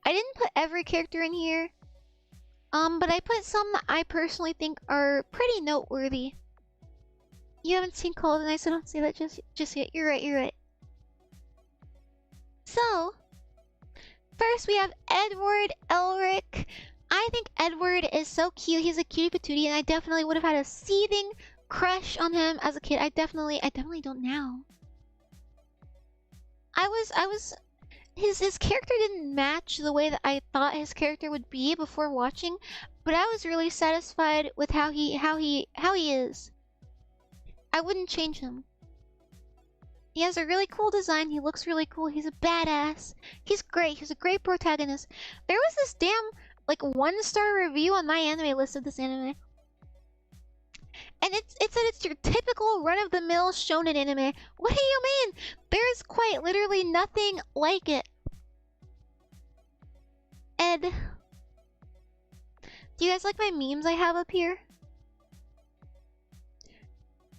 I didn't put every character in here. But I put some that I personally think are pretty noteworthy. You haven't seen Cold and Ice, so don't say that just yet. You're right. So, first we have Edward Elric. I think Edward is so cute. He's a cutie patootie, and I definitely would have had a seething crush on him as a kid. I definitely don't now. His character didn't match the way that I thought his character would be before watching, but I was really satisfied with how he is. I wouldn't change him. He has a really cool design. He looks really cool. He's a badass. He's great. He's a great protagonist. There was this damn like 1-star review on my anime list of this anime. And it said it's your typical run-of-the-mill shonen anime. What do you mean? There's quite literally nothing like it. Ed. Do you guys like my memes I have up here?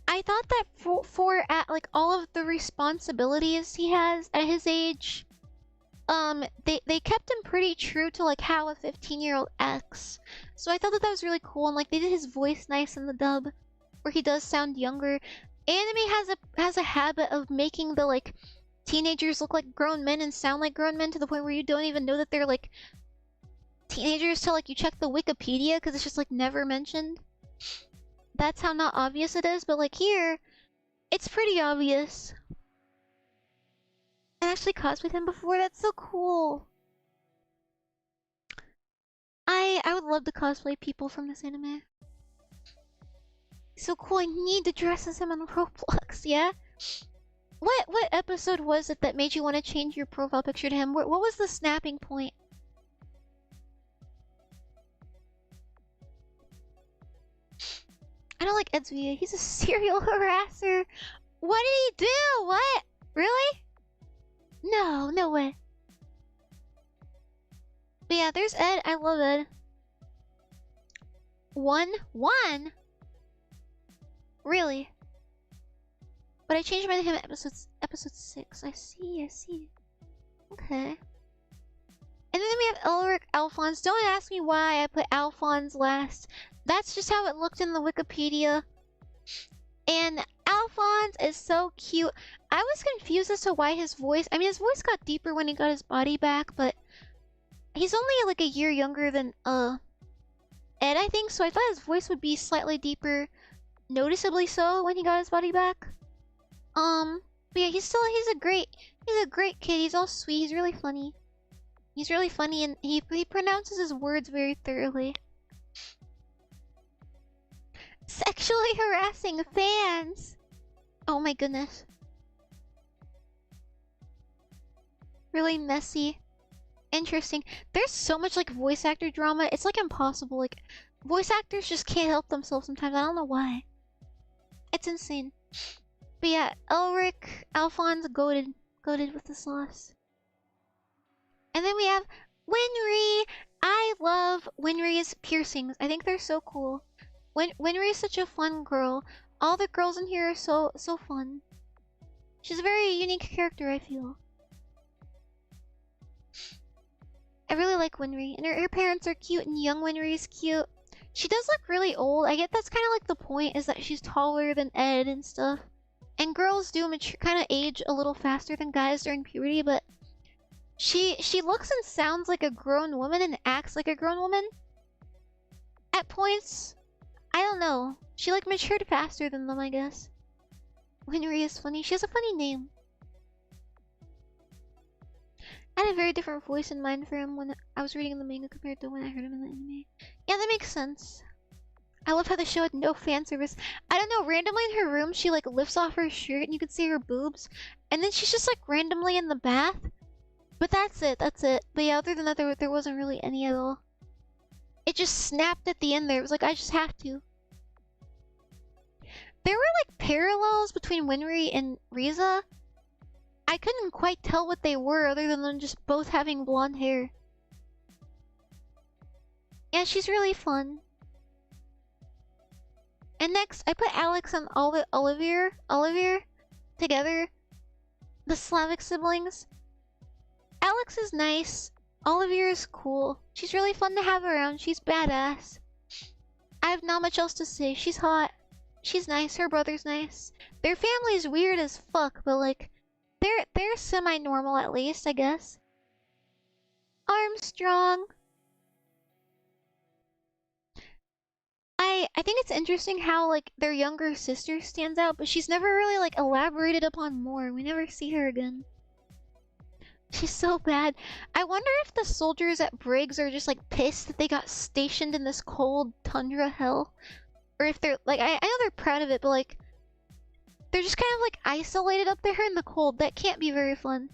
I thought that for at like all of the responsibilities he has at his age, they kept him pretty true to like how a 15-year-old acts. So I thought that was really cool, and like they did his voice nice in the dub, where he does sound younger. Anime has a habit of making the like teenagers look like grown men and sound like grown men to the point where you don't even know that they're like teenagers till like you check the Wikipedia, because it's just like never mentioned. That's how not obvious it is, but like here, it's pretty obvious. I actually cosplayed him before. That's so cool. I would love to cosplay people from this anime. So cool. I need to dress as him on Roblox. Yeah. What episode was it that made you want to change your profile picture to him? What was the snapping point? I don't like Edzuya. He's a serial harasser. What did he do? What? Really? No way. But yeah, there's Ed. I love Ed. One? Really? But I changed mine to him at episode 6. I see. Okay. And then we have Elric Alphonse. Don't ask me why I put Alphonse last. That's just how it looked in the Wikipedia. And Alphonse is so cute. I was confused as to why his voice... I mean, his voice got deeper when he got his body back, but... He's only like a year younger than, Ed, I think, so I thought his voice would be slightly deeper. Noticeably so when he got his body back. But yeah, he's a great kid. He's all sweet. He's really funny. And he pronounces his words very thoroughly. Sexually harassing fans! Oh my goodness. Really messy. Interesting. There's so much like voice actor drama. It's like impossible. Like voice actors just can't help themselves sometimes. I don't know why. It's insane. But yeah, Elric, Alphonse, goated with the sauce. And then we have Winry. I love Winry's piercings. I think they're so cool. Winry is such a fun girl. All the girls in here are so fun. She's a very unique character, I feel. I really like Winry, and her parents are cute, and young Winry is cute. She does look really old. I get that's kind of like the point, is that she's taller than Ed and stuff. And girls do kind of age a little faster than guys during puberty, but she looks and sounds like a grown woman and acts like a grown woman. At points, I don't know. She like matured faster than them, I guess. Winry is funny. She has a funny name. I had a very different voice in mind for him when I was reading the manga compared to when I heard him in the anime. Yeah, that makes sense. I love how the show had no fan service. I don't know, randomly in her room, she like lifts off her shirt and you can see her boobs. And then she's just like randomly in the bath. But that's it, that's it. But yeah, other than that, there wasn't really any at all. It just snapped at the end there. It was like, I just have to. There were like parallels between Winry and Riza. I couldn't quite tell what they were other than them just both having blonde hair. Yeah, she's really fun. And next, I put Alex and Olivier together. The Slavic siblings. Alex is nice. Olivier is cool. She's really fun to have around. She's badass. I have not much else to say. She's hot. She's nice. Her brother's nice. Their family's weird as fuck, but like, they're semi-normal at least, I guess. Armstrong. I think it's interesting how like their younger sister stands out, but she's never really like elaborated upon more. We never see her again. She's so bad. I wonder if the soldiers at Briggs are just like pissed that they got stationed in this cold tundra hell. Or if they're like, I know they're proud of it, but like, they're just kind of like isolated up there in the cold. That can't be very fun.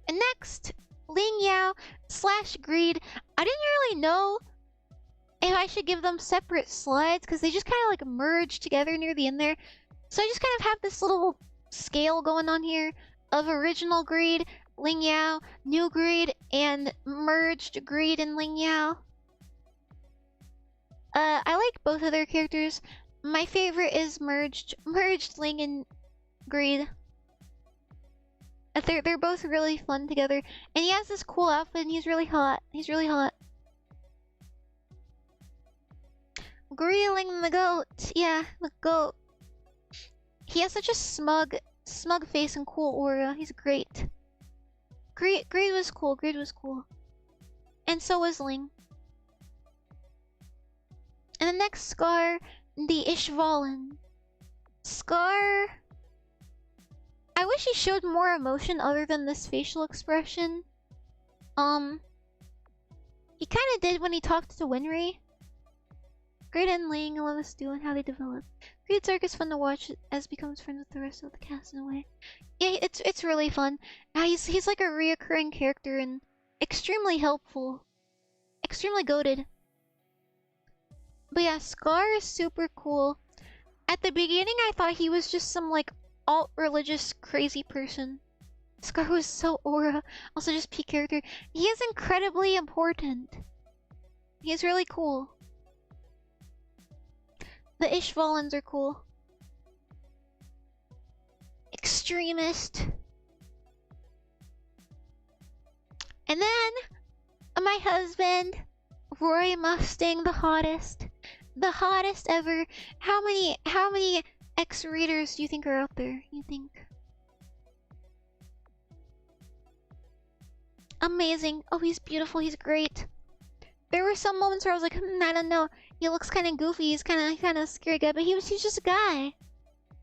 And next, Ling Yao / Greed. I didn't really know if I should give them separate slides because they just kind of like merged together near the end there. So I just kind of have this little scale going on here of original Greed, Ling Yao, new Greed, and merged Greed and Ling Yao. I like both of their characters. My favorite is merged Ling and Greed. They're both really fun together. And he has this cool outfit and he's really hot. He's really hot. Greeling the goat. Yeah, the goat. He has such a smug face and cool aura. He's great. Greed was cool. Greed was cool. And so was Ling. And the next Scar, the Ishvalan. Scar... I wish he showed more emotion other than this facial expression. He kinda did when he talked to Winry. Great and Ling, I love this duo and how they develop. Greed's arc is fun to watch as becomes friends with the rest of the cast in a way. Yeah, it's really fun. Now he's like a reoccurring character and extremely helpful. Extremely goated. But yeah, Scar is super cool. At the beginning I thought he was just some like alt-religious crazy person. Scar was so aura. Also just peak character. He is incredibly important. He's really cool. The Ishvalans are cool. Extremist. And then, my husband, Roy Mustang, the hottest. The hottest ever. How many X-Raiders do you think are out there? You think? Amazing. Oh, he's beautiful. He's great. There were some moments where I was like, I don't know. He looks kind of goofy. He's kind of scary guy, but he's just a guy.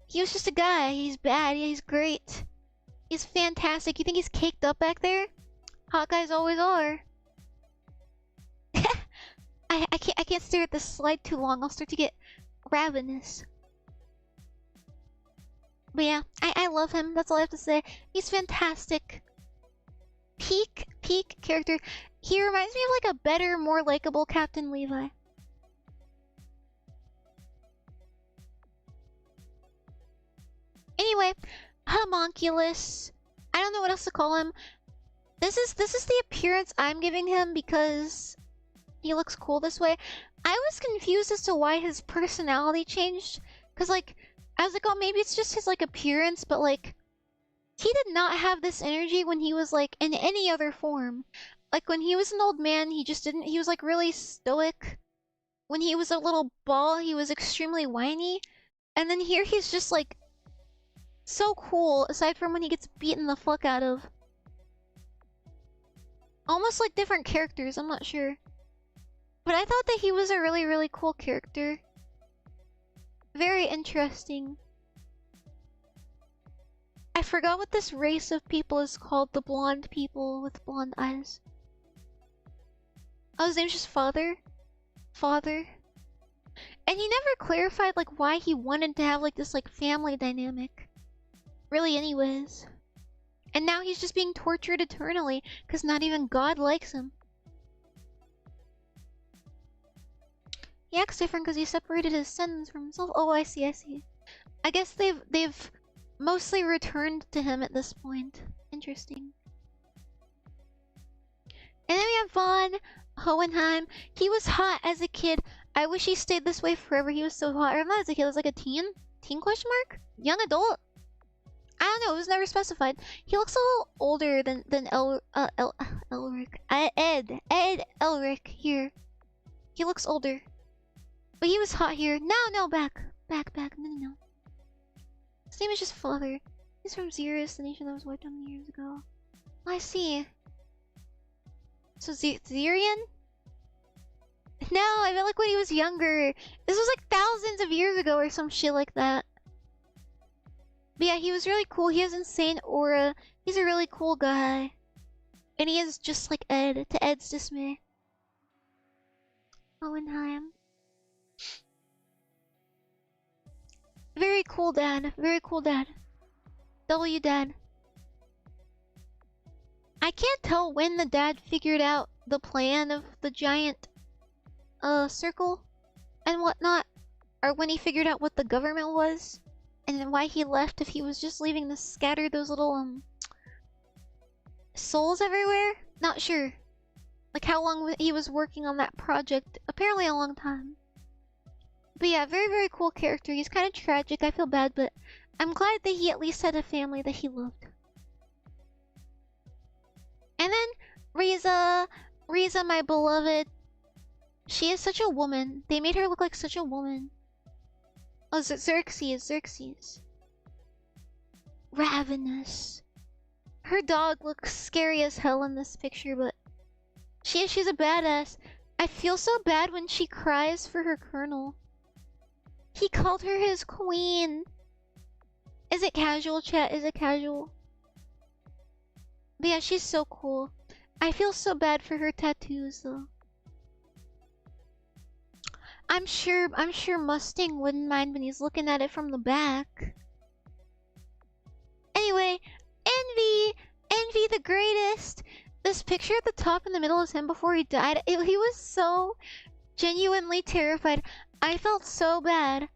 He was just a guy. He's bad. Yeah, he's great. He's fantastic. You think he's caked up back there? Hot guys always are. I can't stare at this slide too long. I'll start to get ravenous. But yeah, I love him. That's all I have to say. He's fantastic. Peak character. He reminds me of like a better, more likable Captain Levi. Anyway, Homunculus. I don't know what else to call him. This is the appearance I'm giving him because he looks cool this way. I was confused as to why his personality changed. Cause like, I was like, oh, maybe it's just his like appearance, but like, he did not have this energy when he was like in any other form. Like when he was an old man, he just didn't, he was like really stoic. When he was a little ball, he was extremely whiny. And then here he's just like so cool, aside from when he gets beaten the fuck out of. Almost like different characters, I'm not sure. But I thought that he was a really cool character. Very interesting. I forgot what this race of people is called, the blonde people with blonde eyes. Oh, his name's just Father? Father. And he never clarified like why he wanted to have like this like family dynamic. Really anyways. And now he's just being tortured eternally because not even God likes him. He acts different because he separated his sentence from himself. Oh, I see, I see. I guess they've mostly returned to him at this point. Interesting. And then we have Von Hohenheim. He was hot as a kid. I wish he stayed this way forever. He was so hot. Or not as a kid, it was like a teen? Teen question mark? Young adult? I don't know, it was never specified. He looks a little older than Elric. Ed Elric here. He looks older. But he was hot here. No, back. No. His name is just Father. He's from Xerus, the nation that was wiped out years ago. Oh, I see. So Xerian? No, I felt like when he was younger. This was like thousands of years ago or some shit like that. But yeah, he was really cool. He has insane aura. He's a really cool guy. And he is just like Ed, to Ed's dismay. Hohenheim. Very cool dad. Very cool dad. W dad. I can't tell when the dad figured out the plan of the giant circle and whatnot, or when he figured out what the government was, and then why he left if he was just leaving to scatter those little souls everywhere. Not sure. Like how long he was working on that project. Apparently a long time. But yeah, very, very cool character. He's kind of tragic. I feel bad, but I'm glad that he at least had a family that he loved. And then Riza, my beloved. She is such a woman. They made her look like such a woman. Oh, Xerxes. Ravenous. Her dog looks scary as hell in this picture, but she's a badass. I feel so bad when she cries for her colonel. He called her his queen. Is it casual, chat? Is it casual? But yeah, she's so cool. I feel so bad for her tattoos, though. I'm sure Mustang wouldn't mind when he's looking at it from the back. Anyway, Envy the greatest. This picture at the top in the middle is him before he died. He was so genuinely terrified. I felt so bad.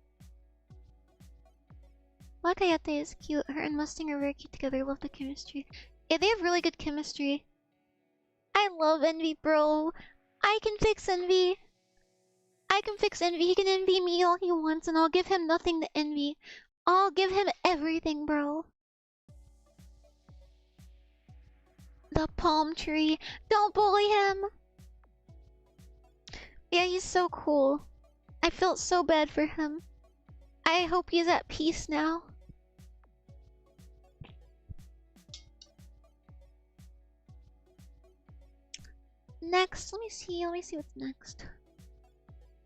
Wakayate is cute. Her and Mustang are very cute together. Love the chemistry. Yeah, they have really good chemistry. I love Envy, bro. I can fix Envy. He can envy me all he wants, and I'll give him nothing to envy. I'll give him everything, bro. The palm tree. Don't bully him. Yeah, he's so cool. I felt so bad for him. I hope he's at peace now. Next, let me see what's next.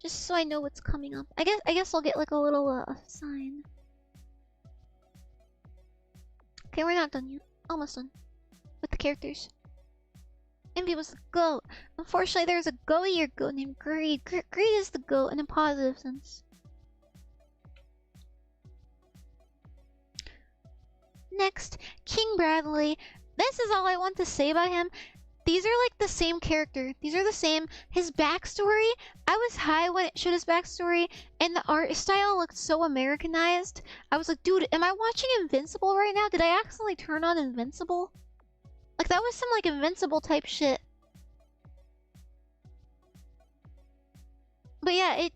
Just so I know what's coming up. I guess I'll get like a little sign. Okay, we're not done yet. Almost done. With the characters. Envy was the goat. Unfortunately, there's a goatier goat named Greed. Greed is the goat in a positive sense. Next, King Bradley. This is all I want to say about him. These are like the same character. These are the same. His backstory, I was high when it showed his backstory, and the art style looked so Americanized. I was like, dude, am I watching Invincible right now? Did I accidentally turn on Invincible? Like, that was some like Invincible type shit. But yeah,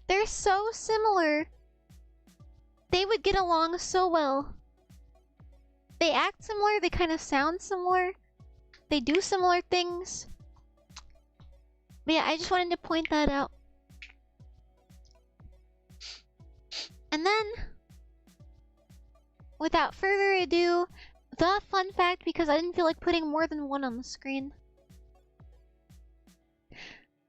they're so similar. They would get along so well. They act similar, they kind of sound similar. They do similar things. But yeah, I just wanted to point that out. And then, without further ado, the fun fact, because I didn't feel like putting more than one on the screen.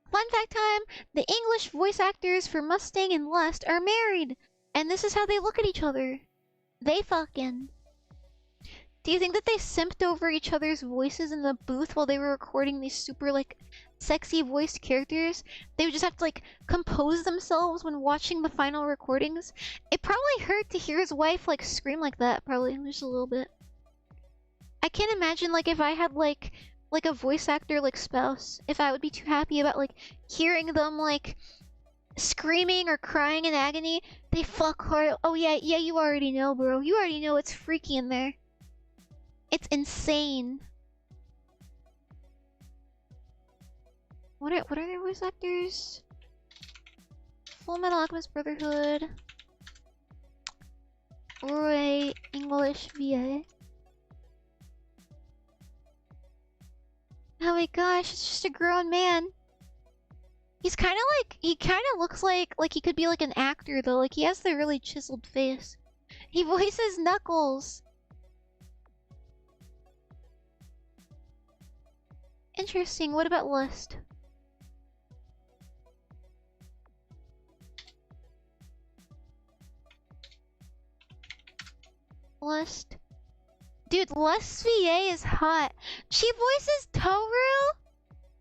Fun fact time! The English voice actors for Mustang and Lust are married! And this is how they look at each other. They fucking... Do you think that they simped over each other's voices in the booth while they were recording these super, like, sexy voiced characters? They would just have to, like, compose themselves when watching the final recordings? It probably hurt to hear his wife, like, scream like that, probably, just a little bit. I can't imagine like if I had like a voice actor like spouse, if I would be too happy about like hearing them like screaming or crying in agony. They fuck hard. Oh yeah, you already know, bro. You already know it's freaky in there. It's insane. What are their voice actors? Fullmetal Alchemist Brotherhood. Roy English VA. Oh my gosh, it's just a grown man. He's kind of like, he kind of looks like he could be like an actor though. Like he has the really chiseled face. He voices Knuckles. Interesting. What about Lust? Lust. Dude, Lust VA is hot. She voices Toru?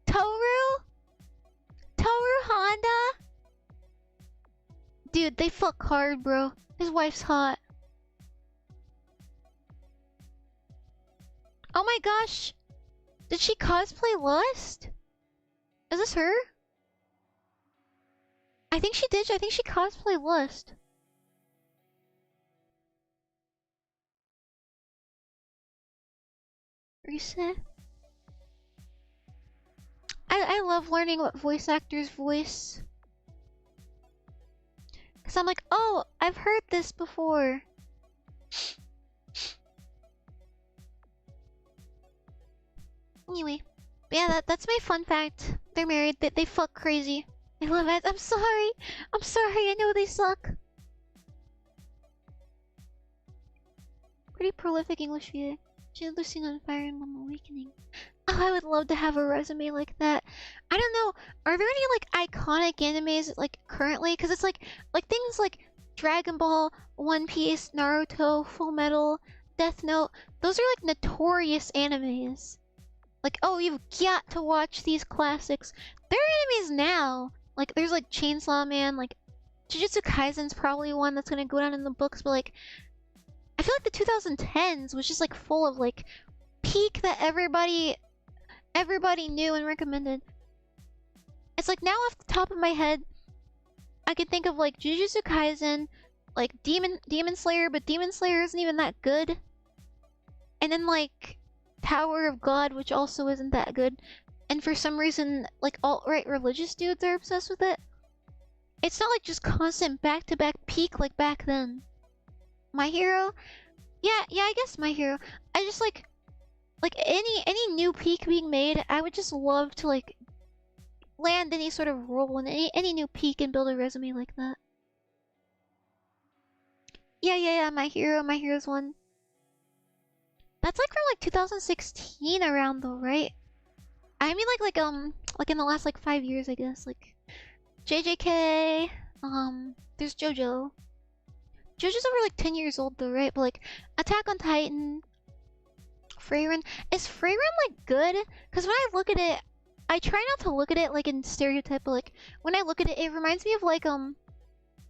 Toru Honda? Dude, they fuck hard, bro. His wife's hot. Oh my gosh. Did she cosplay Lust? Is this her? I think she did. I think she cosplayed Lust. Reset. I love learning what voice actors voice. Cause I'm like, oh, I've heard this before. Anyway, yeah, that's my fun fact. They're married. They fuck crazy. I love it. I'm sorry. I'm sorry. I know they suck. Pretty prolific English VA. She had Lucy on Fire and Mom Awakening. Oh, I would love to have a resume like that. I don't know. Are there any like iconic animes like currently? Because it's like things like Dragon Ball, One Piece, Naruto, Full Metal, Death Note. Those are like notorious animes. Like, oh, you've got to watch these classics. There are animes now. Like, there's like Chainsaw Man. Like, Jujutsu Kaisen's probably one that's gonna go down in the books. But like, I feel like the 2010s was just like full of like peak that everybody knew and recommended. It's like now off the top of my head, I can think of like Jujutsu Kaisen, like Demon Slayer, but Demon Slayer isn't even that good. And then like Tower of God, which also isn't that good. And for some reason, like alt-right religious dudes are obsessed with it. It's not like just constant back-to-back peak like back then. My Hero? Yeah, I guess My Hero. I just like any new peak being made, I would just love to like land any sort of role in any new peak and build a resume like that. Yeah, My Hero's one. That's like from like 2016 around though, right? I mean like in the last like 5 years, I guess. Like JJK, there's JoJo. JoJo's over like 10 years old though, right? But like Attack on Titan, Freyren. Is Freyren like good? Because when I look at it, I try not to look at it like in stereotype, but like when I look at it, it reminds me of like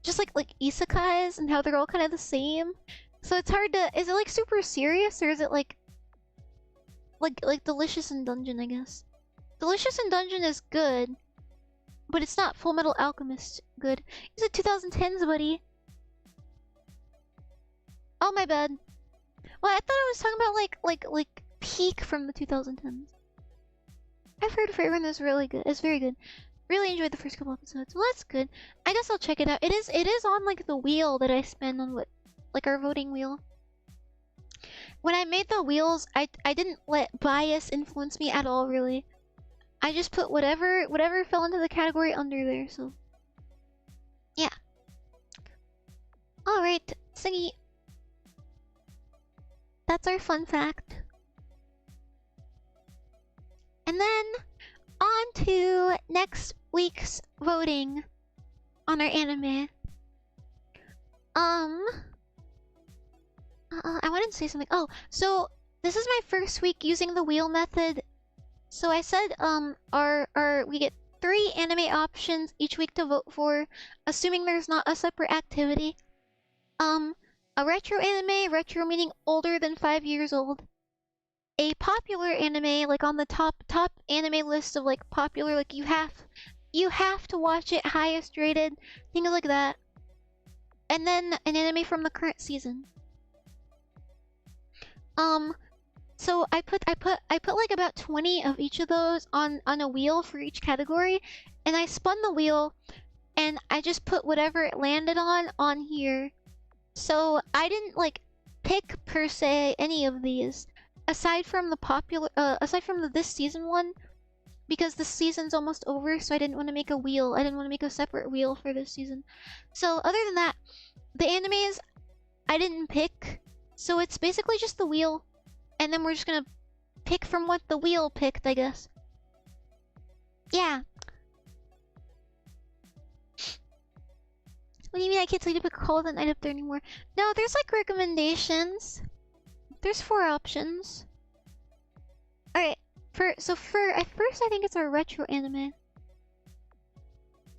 just like isekais and how they're all kind of the same. So it's hard to, is it like super serious or is it like Delicious in Dungeon, I guess. Delicious in Dungeon is good, but it's not Fullmetal Alchemist good. Is it 2010s, buddy? Oh, my bad. Well, I thought I was talking about like peak from the 2010s. I've heard Freyren is really good. It's very good. Really enjoyed the first couple episodes. Well, that's good. I guess I'll check it out. It is on like the wheel that I spend on what, like our voting wheel. When I made the wheels, I didn't let bias influence me at all, really. I just put whatever fell into the category under there. So yeah. All right, Siggy. That's our fun fact. And then on to next week's voting on our anime. I wanted to say something. Oh, so this is my first week using the wheel method. So I said we get 3 anime options each week to vote for, assuming there's not a separate activity. A retro anime, retro meaning older than 5 years old. a popular anime, like on the top anime list of like popular, like you have to watch it, highest rated, things like that. And then an anime from the current season. So I put like about 20 of each of those on a wheel for each category, and I spun the wheel and I just put whatever it landed on here. So I didn't like pick per se any of these aside from the this season one, because the season's almost over, so I didn't want to make a wheel. I didn't want to make a separate wheel for this season. So other than that, the animes I didn't pick. So it's basically just the wheel, and then we're just gonna pick from what the wheel picked, I guess. Yeah. What do you mean I can't tell you to pick a call the night up there anymore? No, there's like recommendations. There's 4 options. Alright, at first I think it's our retro anime.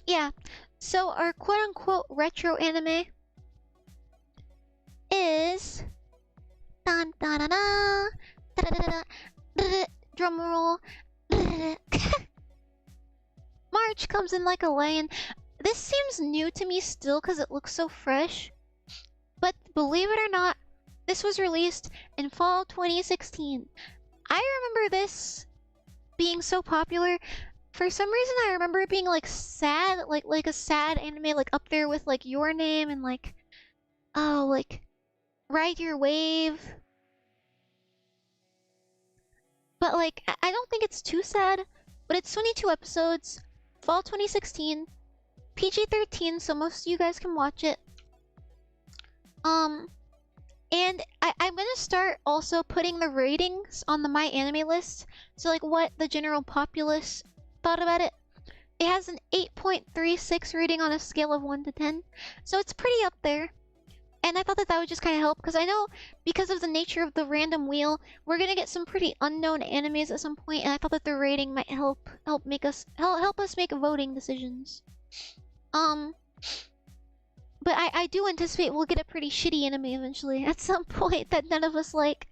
Yeah, so our quote-unquote retro anime is... Dun, da, da, da, da, da, da, da, drum roll. March comes in like a lion. This seems new to me still because it looks so fresh. But believe it or not, this was released in fall 2016. I remember this being so popular. For some reason I remember it being like sad, like a sad anime, like up there with like Your Name and like, oh, like Ride Your Wave. But like, I don't think it's too sad, but it's 22 episodes, fall 2016, PG-13, so most of you guys can watch it. And I'm gonna start also putting the ratings on the My Anime list, so like what the general populace thought about it. It has an 8.36 rating on a scale of 1 to 10, so it's pretty up there. And I thought that would just kind of help, because I know because of the nature of the random wheel, we're gonna get some pretty unknown animes at some point, and I thought that the rating might help us make voting decisions. But I do anticipate we'll get a pretty shitty anime eventually at some point that none of us like.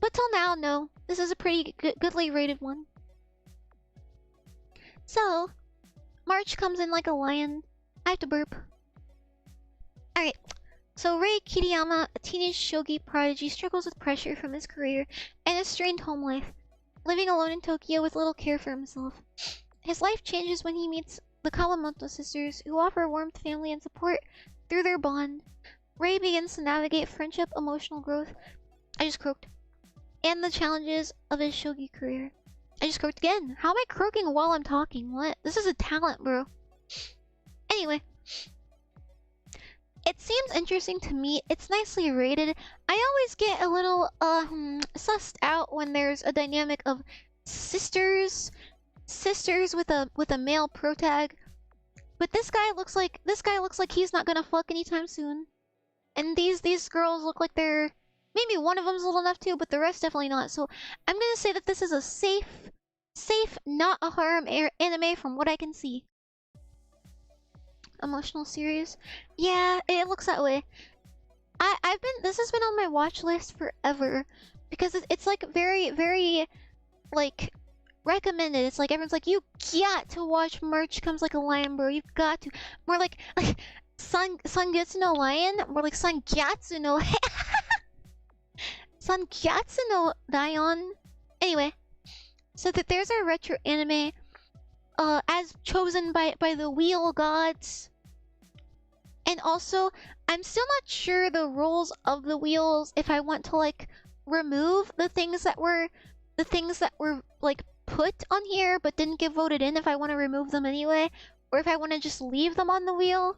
But till now, no. This is a pretty goodly rated one. So, March comes in like a lion. I have to burp. Alright. So Rei Kiriyama, a teenage shogi prodigy, struggles with pressure from his career and a strained home life, living alone in Tokyo with little care for himself. His life changes when he meets the Kawamoto sisters, who offer warmth, family, and support through their bond. Rei begins to navigate friendship, emotional growth, I just croaked, and the challenges of his shogi career. I just croaked again. How am I croaking while I'm talking? What? This is a talent, bro. Anyway. It seems interesting to me. It's nicely rated. I always get a little, sussed out when there's a dynamic of sisters with a male protag. But this guy looks like he's not gonna fuck anytime soon. And these girls look like they're, maybe one of them's old enough to, but the rest definitely not. So I'm gonna say that this is a safe, not a harem anime from what I can see. Emotional series. Yeah, it looks that way. This has been on my watch list forever because it's like very like recommended. It's like everyone's like, you got to watch March Comes Like a Lion, bro. You got to. More like Sangetsu no Lion. More like Sangyatsu no Sangyatsu no Lion. Anyway, so that there's our retro anime. As chosen by the wheel gods. And also, I'm still not sure the rules of the wheels, if I want to like remove the things that were like put on here but didn't get voted in, if I want to remove them anyway, or if I want to just leave them on the wheel.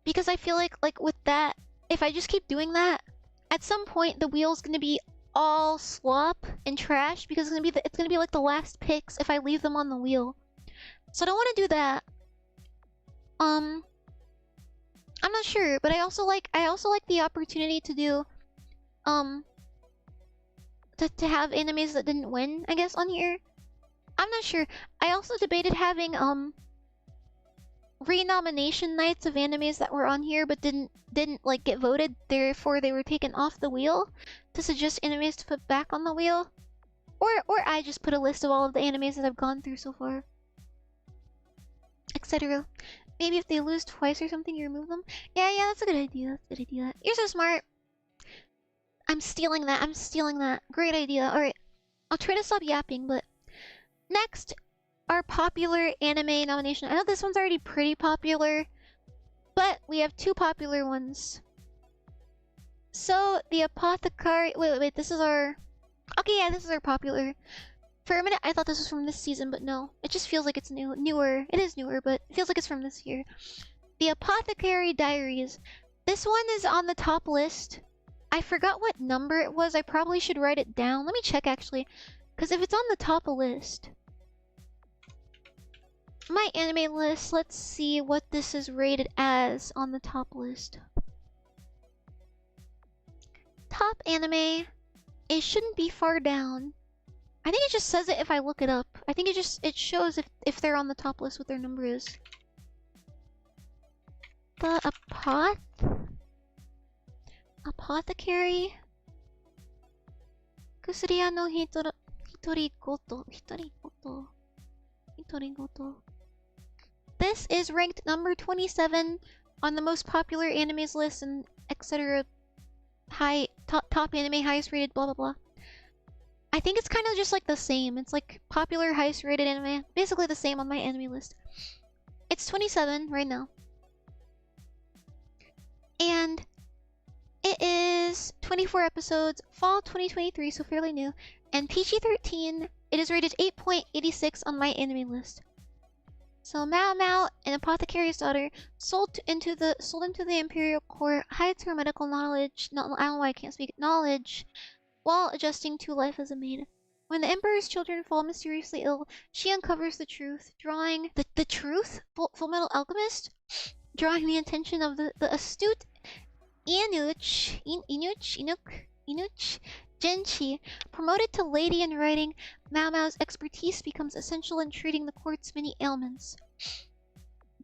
Because I feel like with that, if I just keep doing that, at some point the wheel's gonna be all slop and trash because it's gonna be like the last picks if I leave them on the wheel. So I don't want to do that. I'm not sure, but I also like the opportunity to do to have animes that didn't win, I guess, on here. I'm not sure. I also debated having renomination nights of animes that were on here but didn't like get voted, therefore they were taken off the wheel to suggest animes to put back on the wheel. Or I just put a list of all of the animes that I've gone through so far. Etc. Maybe if they lose twice or something, you remove them. Yeah, that's a good idea. That's a good idea. You're so smart. I'm stealing that. I'm stealing that. Great idea. Alright. I'll try to stop yapping, but next, our popular anime nomination. I know this one's already pretty popular, but we have two popular ones. So, the Apothecary... Wait, this is our... Okay, yeah, this is our popular. For a minute, I thought this was from this season, but no. It just feels like it's newer. It is newer, but it feels like it's from this year. The Apothecary Diaries. This one is on the top list. I forgot what number it was. I probably should write it down. Let me check, actually. Because if it's on the top of list... My anime list, let's see what this is rated as on the top list. Top anime. It shouldn't be far down. I think it just says it if I look it up. I think it shows if they're on the top list what their number is. The Apothecary. Kusuriya no Hitorigoto. This is ranked number 27 on the most popular animes list and etc. Top anime, highest rated, blah blah blah. I think it's kind of just like the same. It's like popular, highest rated anime. Basically the same on my anime list. It's 27 right now. And it is 24 episodes, fall 2023, so fairly new. And PG-13, it is rated 8.86 on my anime list. So Mao Mao, an apothecary's daughter, sold into the imperial court, hides her medical knowledge. I don't know why I can't speak knowledge, while adjusting to life as a maid. When the emperor's children fall mysteriously ill, she uncovers the truth, drawing the truth. Fullmetal Alchemist, drawing the attention of the astute Inuk Genchi. Promoted to lady in writing, Mao Mao's expertise becomes essential in treating the court's many ailments.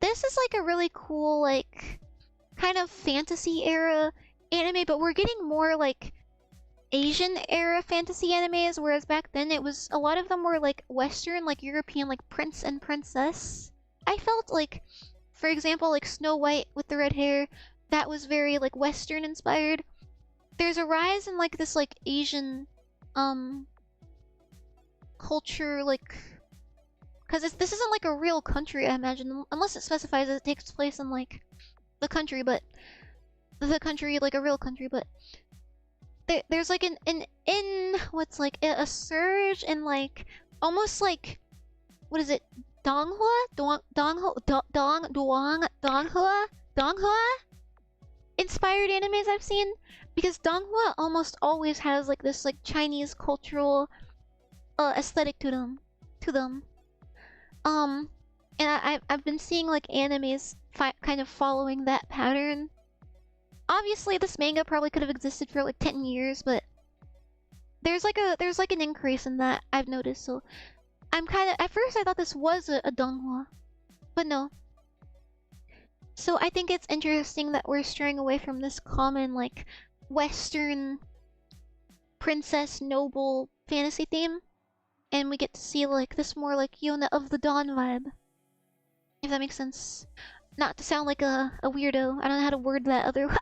This is like a really cool, like, kind of fantasy era anime, but we're getting more like Asian era fantasy animes, whereas back then it was, a lot of them were like Western, like European, like prince and princess. I felt like, for example, like Snow White with the red hair, that was very like Western inspired. There's a rise in like this like Asian culture, like, because this isn't like a real country, I imagine, unless it specifies that it takes place in like the country, but like a real country, but there's like what's like a surge in like almost like, what is it, Donghua inspired animes I've seen, because Donghua almost always has like this like Chinese cultural aesthetic to them. And I've been seeing like animes kind of following that pattern. Obviously, this manga probably could have existed for like 10 years, but there's like an increase in that I've noticed. So I'm kind of, at first I thought this was a Donghua, but no. So I think it's interesting that we're straying away from this common like Western princess noble fantasy theme, and we get to see like this more like Yona of the Dawn vibe, if that makes sense. Not to sound like a weirdo. I don't know how to word that otherwise.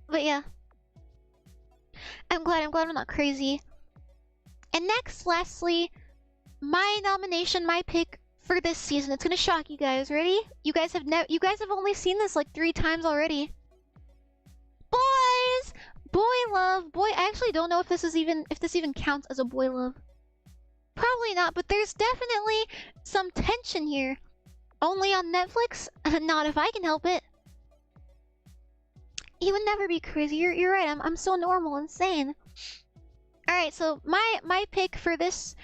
But yeah. I'm glad I'm not crazy. And next, lastly, my nomination, my pick for this season. It's gonna shock you guys. Ready? You guys have only seen this like 3 times already. Boys! Boy love. I actually don't know if this even counts as a boy love. Probably not, but there's definitely some tension here. Only on Netflix? Not if I can help it. You would never be crazy. You're right. I'm so normal and sane. Alright, so my pick for this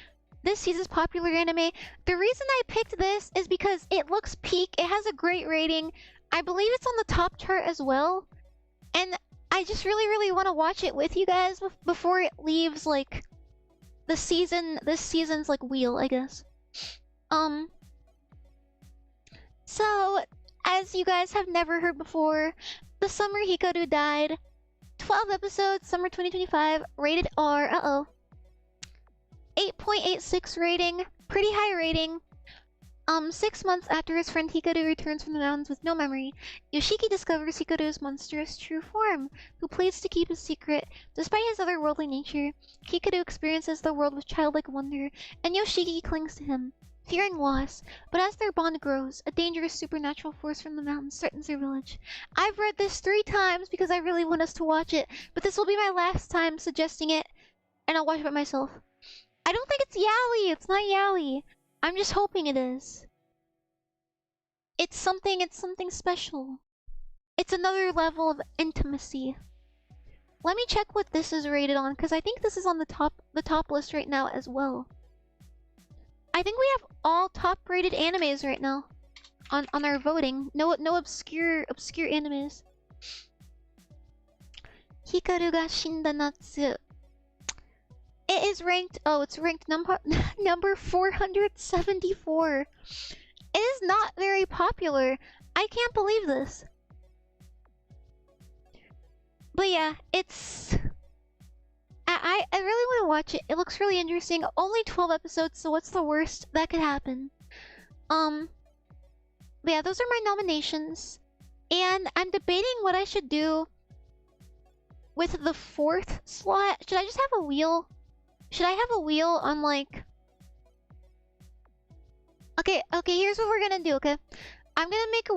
season's popular anime, the reason I picked this is because it looks peak. It has a great rating. I believe it's on the top chart as well. And I just really want to watch it with you guys before it leaves like this season's like wheel, I guess. So, as you guys have never heard before, the summer Hikaru died. 12 episodes, summer 2025, rated R. 8.86 rating, pretty high rating. 6 months after his friend Hikaru returns from the mountains with no memory, Yoshiki discovers Hikaru's monstrous true form, who pleads to keep his secret. Despite his otherworldly nature, Hikaru experiences the world with childlike wonder, and Yoshiki clings to him, fearing loss. But as their bond grows, a dangerous supernatural force from the mountains threatens their village. I've read this 3 times because I really want us to watch it, but this will be my last time suggesting it, and I'll watch it by myself. I don't think it's yaoi! It's not yaoi! I'm just hoping it is. It's something special. It's another level of intimacy. Let me check what this is rated on, because I think this is on the top list right now as well. I think we have all top rated animes right now on our voting. No obscure animes. Hikaru ga shinda natsu. It is ranked. Oh, it's ranked number 474. It is not very popular. I can't believe this. But yeah, it's. I really want to watch it. It looks really interesting. Only 12 episodes, so what's the worst that could happen? But yeah, those are my nominations, and I'm debating what I should do with the 4th slot. Should I just have a wheel? Should I have a wheel on like... Okay, here's what we're gonna do, okay? I'm gonna make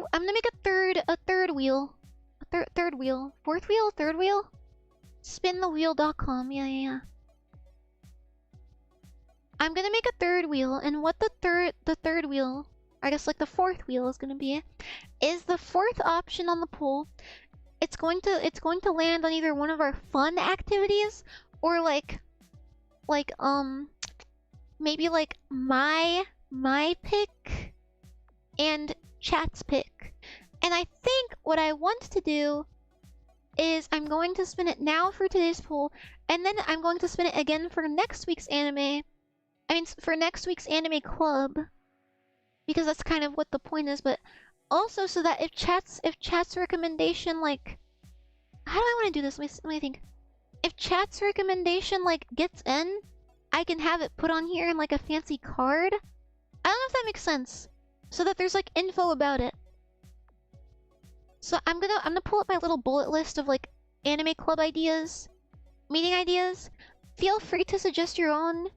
a third wheel. Third wheel. 4th wheel? 3rd wheel? Spinthewheel.com. Yeah. I'm gonna make a 3rd wheel, and what the third wheel, I guess like the 4th wheel is gonna be, is the 4th option on the poll. It's going to land on either one of our fun activities or maybe like my pick and chat's pick. And I think what I want to do is I'm going to spin it now for today's poll, and then I'm going to spin it again for next week's anime. I mean, for next week's anime club, because that's kind of what the point is. But also so that if chat's recommendation, like, how do I want to do this? Let me think. If chat's recommendation like gets in, I can have it put on here in like a fancy card. I don't know if that makes sense. So that there's like info about it. So I'm gonna pull up my little bullet list of like anime club ideas, meeting ideas. Feel free to suggest your own.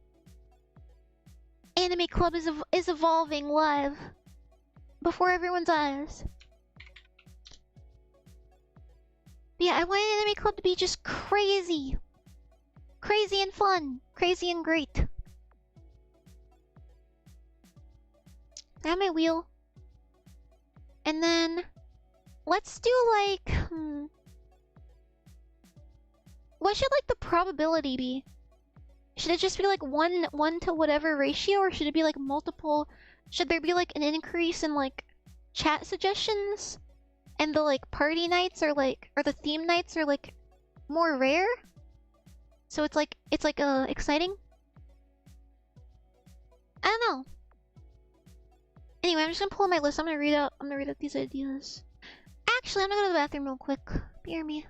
Anime club is evolving live before everyone's eyes. But yeah, I want an anime club to be just crazy. Crazy and fun. Crazy and great. I have my wheel. And then let's do like what should like the probability be? Should it just be like one to whatever ratio, or should it be like multiple? Should there be like an increase in like chat suggestions? And the like party nights or the theme nights are like more rare? So it's like exciting? I don't know. Anyway, I'm just gonna pull my list. I'm gonna read out these ideas. Actually, I'm gonna go to the bathroom real quick. Bear me.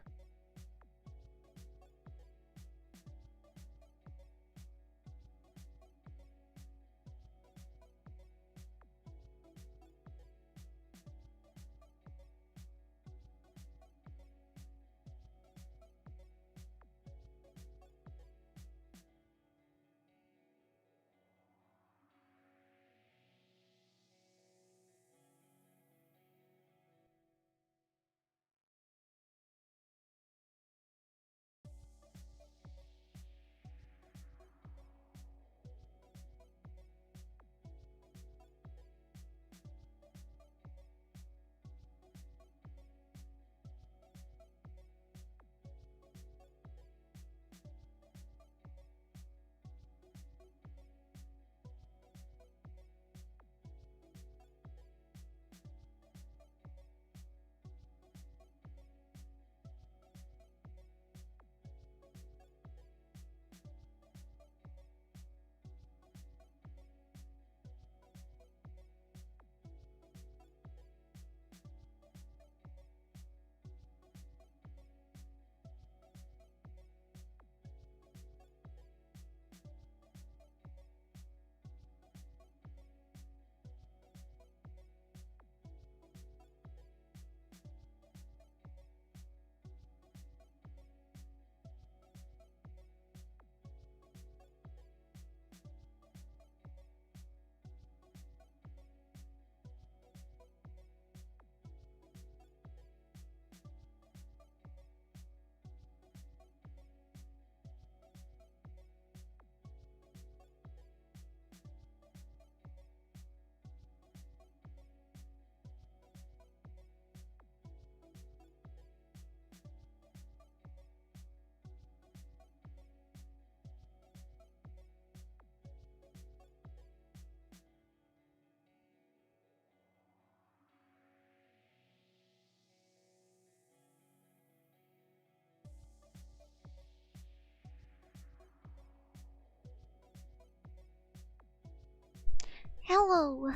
Hello.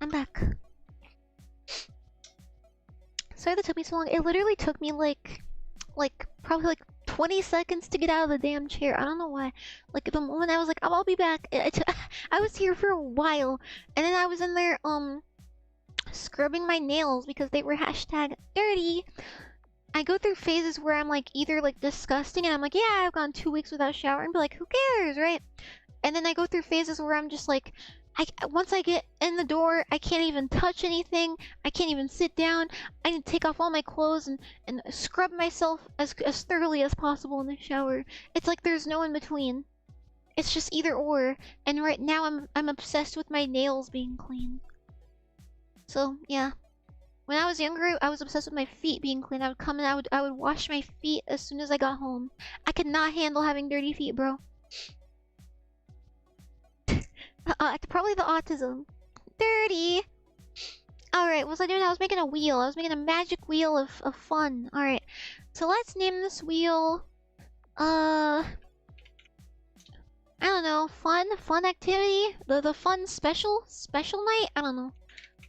I'm back. Sorry that took me so long. It literally took me like probably like 20 seconds to get out of the damn chair. I don't know why. Like the moment I was like, I'll be back. I was here for a while, and then I was in there scrubbing my nails because they were hashtag dirty. I go through phases where I'm like either like disgusting and I'm like, yeah, I've gone 2 weeks without showering, but like who cares, right? And then I go through phases where I'm just like, once I get in the door, I can't even touch anything. I can't even sit down. I need to take off all my clothes and scrub myself as thoroughly as possible in the shower. It's like there's no in between. It's just either or. And right now I'm obsessed with my nails being clean. So yeah. When I was younger, I was obsessed with my feet being clean. I would come and I would wash my feet as soon as I got home. I could not handle having dirty feet, bro. Probably the autism. Dirty! Alright, what was I doing? I was making a wheel. I was making a magic wheel of fun. Alright. So let's name this wheel... I don't know. Fun activity? The fun special night? I don't know.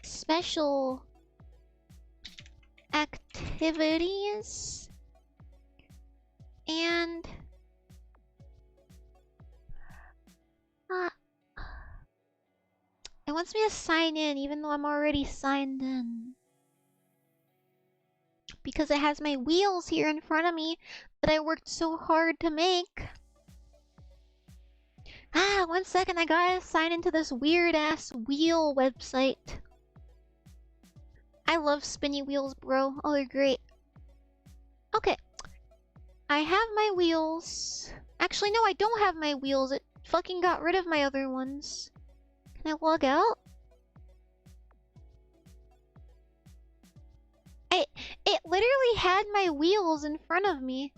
Special... activities... and... it wants me to sign in even though I'm already signed in. Because it has my wheels here in front of me that I worked so hard to make. 1 second, I gotta sign into this weird ass wheel website. I love spinny wheels, bro. Oh, they're great. Okay. I have my wheels. Actually, no, I don't have my wheels. It fucking got rid of my other ones. Can I log out? It literally had my wheels in front of me.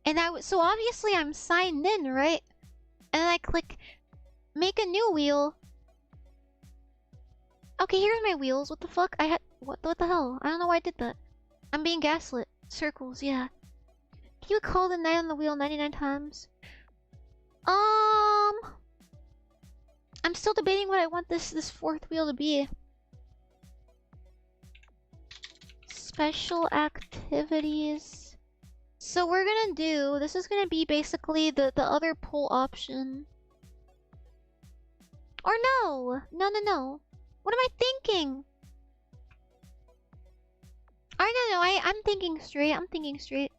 And so obviously I'm signed in, right? And then I click make a new wheel. Okay, here's my wheels. What the fuck? what the hell? I don't know why I did that. I'm being gaslit. Circles, yeah. Can you call the night on the wheel 99 times? I'm still debating what I want this fourth wheel to be. Special activities. So we're gonna do... this is gonna be basically the other poll option. Or no! No. What am I thinking? No, I'm thinking straight.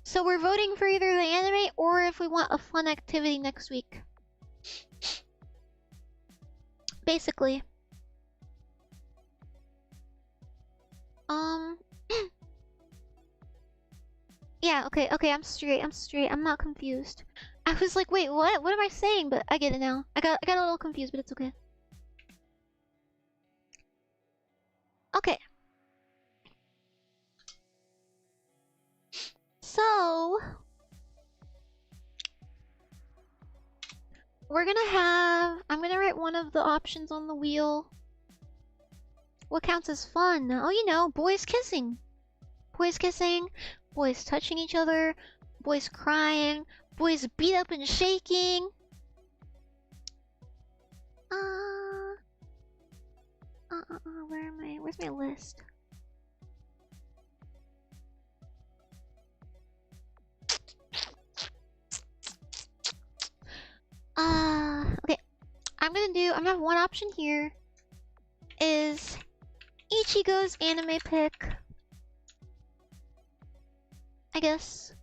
So we're voting for either the anime or if we want a fun activity next week. Basically. Yeah, okay, I'm straight. I'm not confused. I was like, wait, what? What am I saying? But I get it now. I got a little confused, but it's okay. Okay. So... we're gonna have... I'm gonna write one of the options on the wheel. What counts as fun? Oh, you know, boys kissing. Boys kissing, boys touching each other, boys crying, boys beat up and shaking. Where am I? Where's my list? Okay. I'm gonna have one option here. Is Ichigo's anime pick. I guess.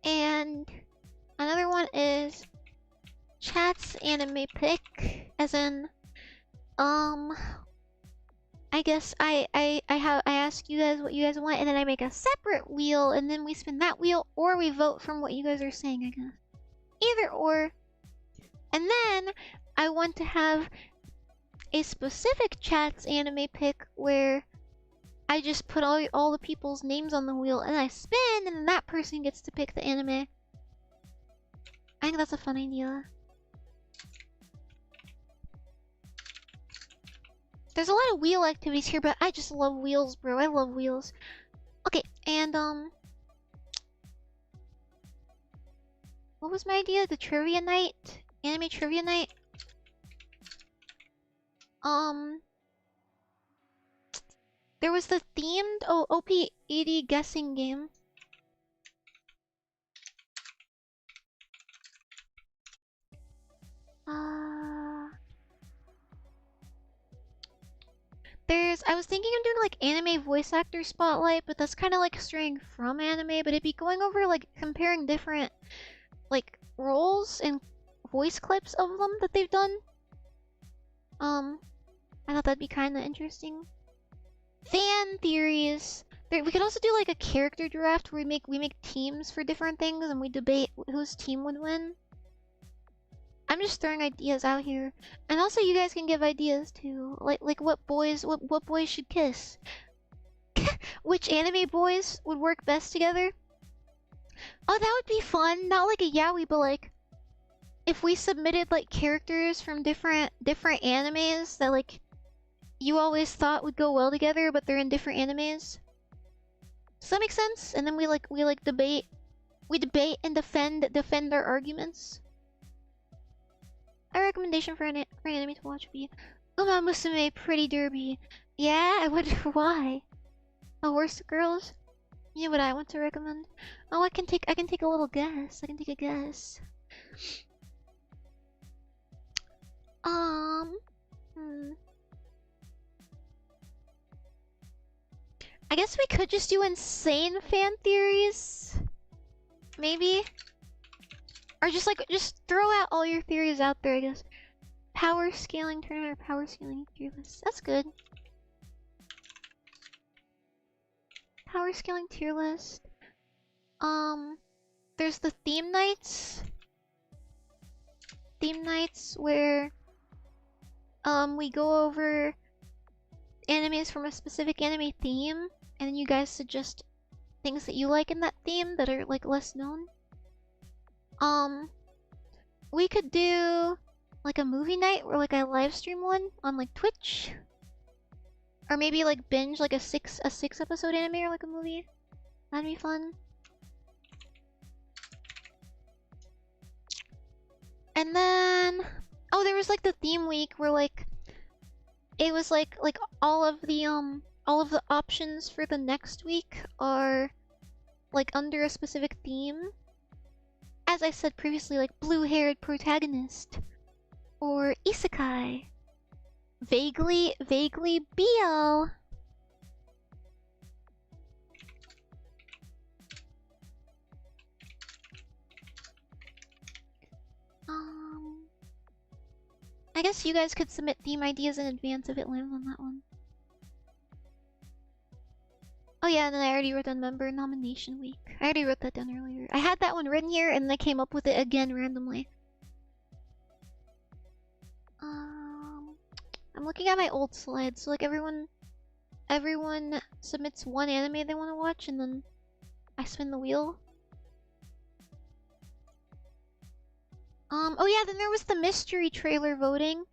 And another one is Chat's anime pick. As in, I guess I ask you guys what you guys want, and then I make a separate wheel, and then we spin that wheel, or we vote from what you guys are saying, I guess. Either or. And then I want to have a specific Chat's anime pick where I just put all the people's names on the wheel, and I spin, and then that person gets to pick the anime. I think that's a fun idea. There's a lot of wheel activities here, but I just love wheels, bro. I love wheels. Okay, and what was my idea? The trivia night Anime trivia night. There was the themed OP80 guessing game. I was thinking of doing like anime voice actor spotlight, but that's kind of like straying from anime, but it'd be going over like comparing different like roles and voice clips of them that they've done. I thought that'd be kind of interesting. Fan theories. We could also do like a character draft where we make teams for different things and we debate whose team would win. I'm just throwing ideas out here, and also you guys can give ideas too, like what boys should kiss, which anime boys would work best together. Oh, that would be fun. Not like a yaoi, but like if we submitted like characters from different animes that like you always thought would go well together, but they're in different animes. Does that make sense? And then we debate and defend our arguments. A recommendation for an anime to watch would be Uma Musume Pretty Derby. Yeah, I wonder why. Oh, Worst Girls? You know what I want to recommend? Oh, I can take a little guess. I can take a guess. I guess we could just do insane fan theories. Maybe. Or just throw out all your theories out there, I guess. Power scaling tournament or power scaling tier list. That's good. Power scaling tier list. There's the theme nights. Theme nights where we go over animes from a specific anime theme, and then you guys suggest things that you like in that theme that are like less known. We could do like a movie night or like a live stream one on like Twitch, or maybe like binge like a six episode anime or like a movie. That'd be fun. And then there was like the theme week where like it was like all of the options for the next week are like under a specific theme. As I said previously, like blue-haired protagonist, or isekai, vaguely BL. I guess you guys could submit theme ideas in advance if it lands on that one. Oh yeah, and then I already wrote down member nomination week. I already wrote that down earlier. I had that one written here and then I came up with it again randomly. I'm looking at my old slides. So like everyone submits one anime they want to watch and then I spin the wheel. Oh yeah, then there was the mystery trailer voting.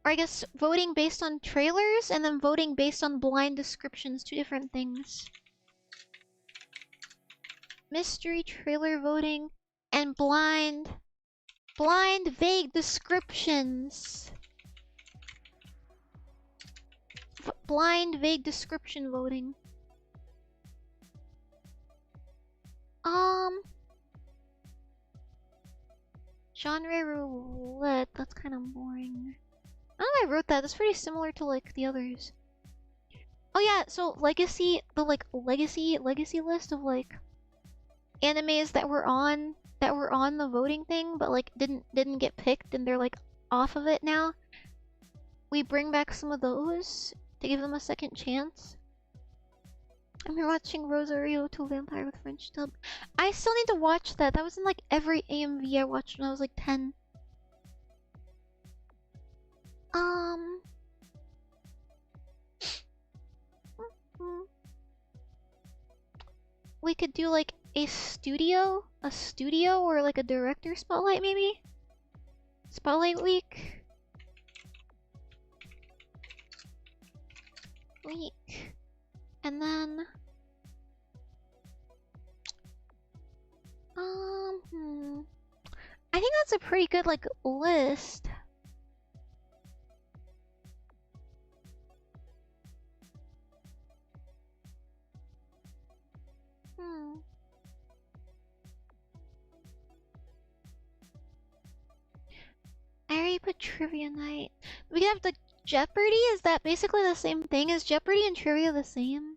Or I guess voting based on trailers and then voting based on blind descriptions, two different things. Mystery trailer voting and blind vague descriptions. Blind vague description voting. Genre roulette, that's kind of boring. I don't know why I wrote that. That's pretty similar to like the others. Oh yeah, so legacy, the like legacy list of like animes that were on the voting thing, but like didn't get picked and they're like off of it now. We bring back some of those to give them a second chance. I'm here watching Rosario to Vampire with French dub. I still need to watch that. That was in like every AMV I watched when I was like 10. We could do like a studio or like a director spotlight maybe? Spotlight week. And then I think that's a pretty good like list. I already put trivia night. We have the Jeopardy. Is that basically the same thing? Is Jeopardy and trivia the same?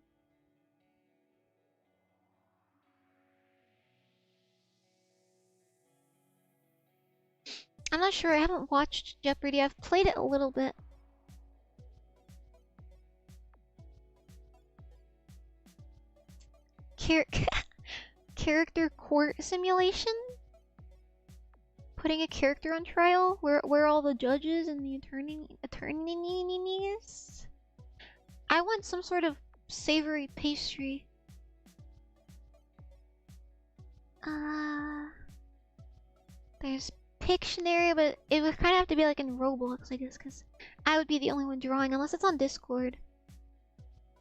I'm not sure. I haven't watched Jeopardy. I've played it a little bit. Character court simulation? Putting a character on trial? Where all the judges and the attorneys? I want some sort of savory pastry. There's Pictionary, but it would kind of have to be like in Roblox, I guess, because I would be the only one drawing, unless it's on Discord.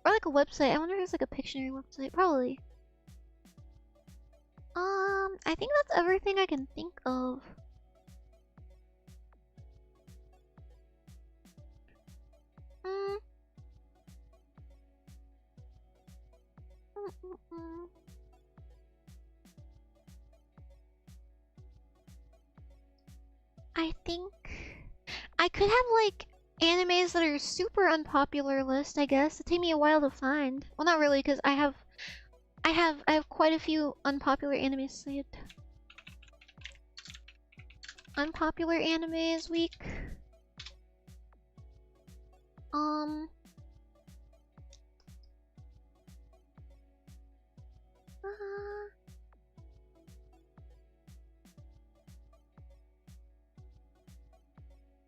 Or like a website. I wonder if there's like a Pictionary website. Probably. I think that's everything I can think of. I think I could have like animes that are super unpopular list, I guess. It'd take me a while to find. Well, not really, because I have quite a few unpopular animes saved. Unpopular animes week.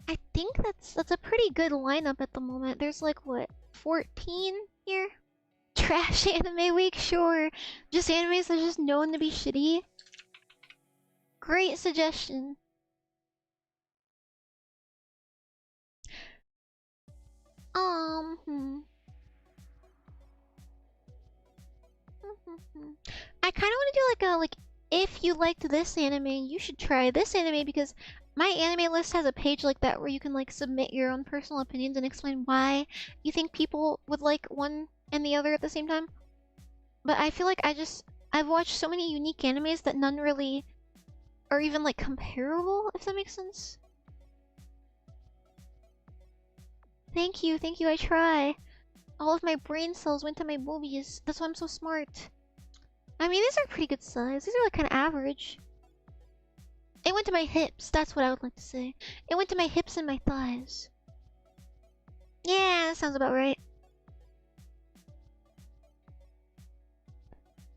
I think that's a pretty good lineup at the moment. There's like what, 14 here? Trash anime week, sure. Just animes that are just known to be shitty. Great suggestion. I kind of want to do like if you liked this anime, you should try this anime, because my anime list has a page like that where you can like submit your own personal opinions and explain why you think people would like one and the other at the same time. But I feel like I've watched so many unique animes that none really are even like comparable, if that makes sense. Thank you, I try. All of my brain cells went to my boobies. That's why I'm so smart. I mean, these are pretty good size. These are like kind of average. It went to my hips. That's what I would like to say. It went to my hips and my thighs. Yeah, that sounds about right.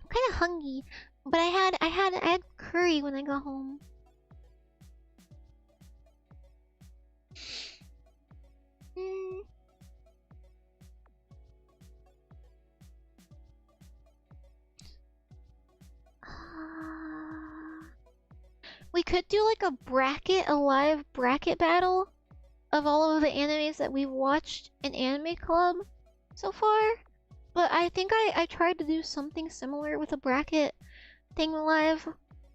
I'm kind of hungry, but I had curry when I got home. We could do like a live bracket battle of all of the animes that we've watched in Anime Club so far. But I think I tried to do something similar with a bracket thing live,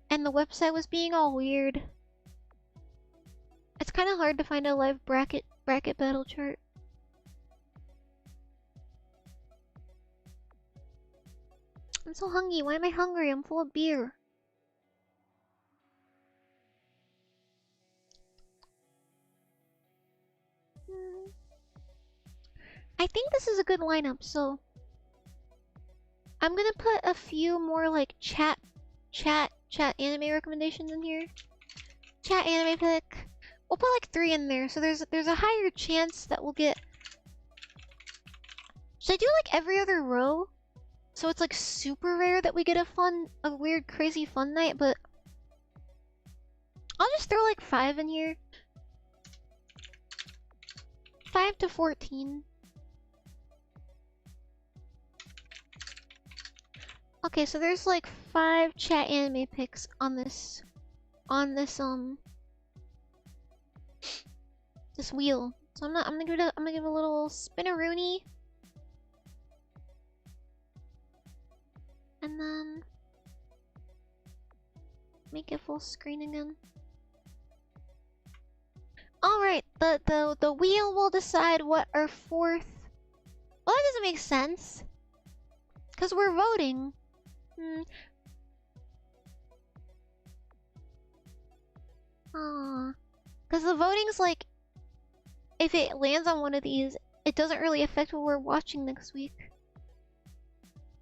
and the website was being all weird. It's kind of hard to find a live bracket battle chart. I'm so hungry. Why am I hungry? I'm full of beer. I think this is a good lineup, so I'm gonna put a few more like chat anime recommendations in here. Chat anime pick. We'll put like 3 in there, so there's a higher chance that we'll get. Should I do like every other row? So it's like super rare that we get a weird, crazy fun night, but I'll just throw like 5 in here. 5 to 14. Okay, so there's like 5 chat anime picks on this this wheel. So I'm gonna give a little spinaroonie. And then make it full screen again. Alright, the wheel will decide what our fourth... Well, that doesn't make sense. Because we're voting. Because the voting's like... If it lands on one of these, it doesn't really affect what we're watching next week.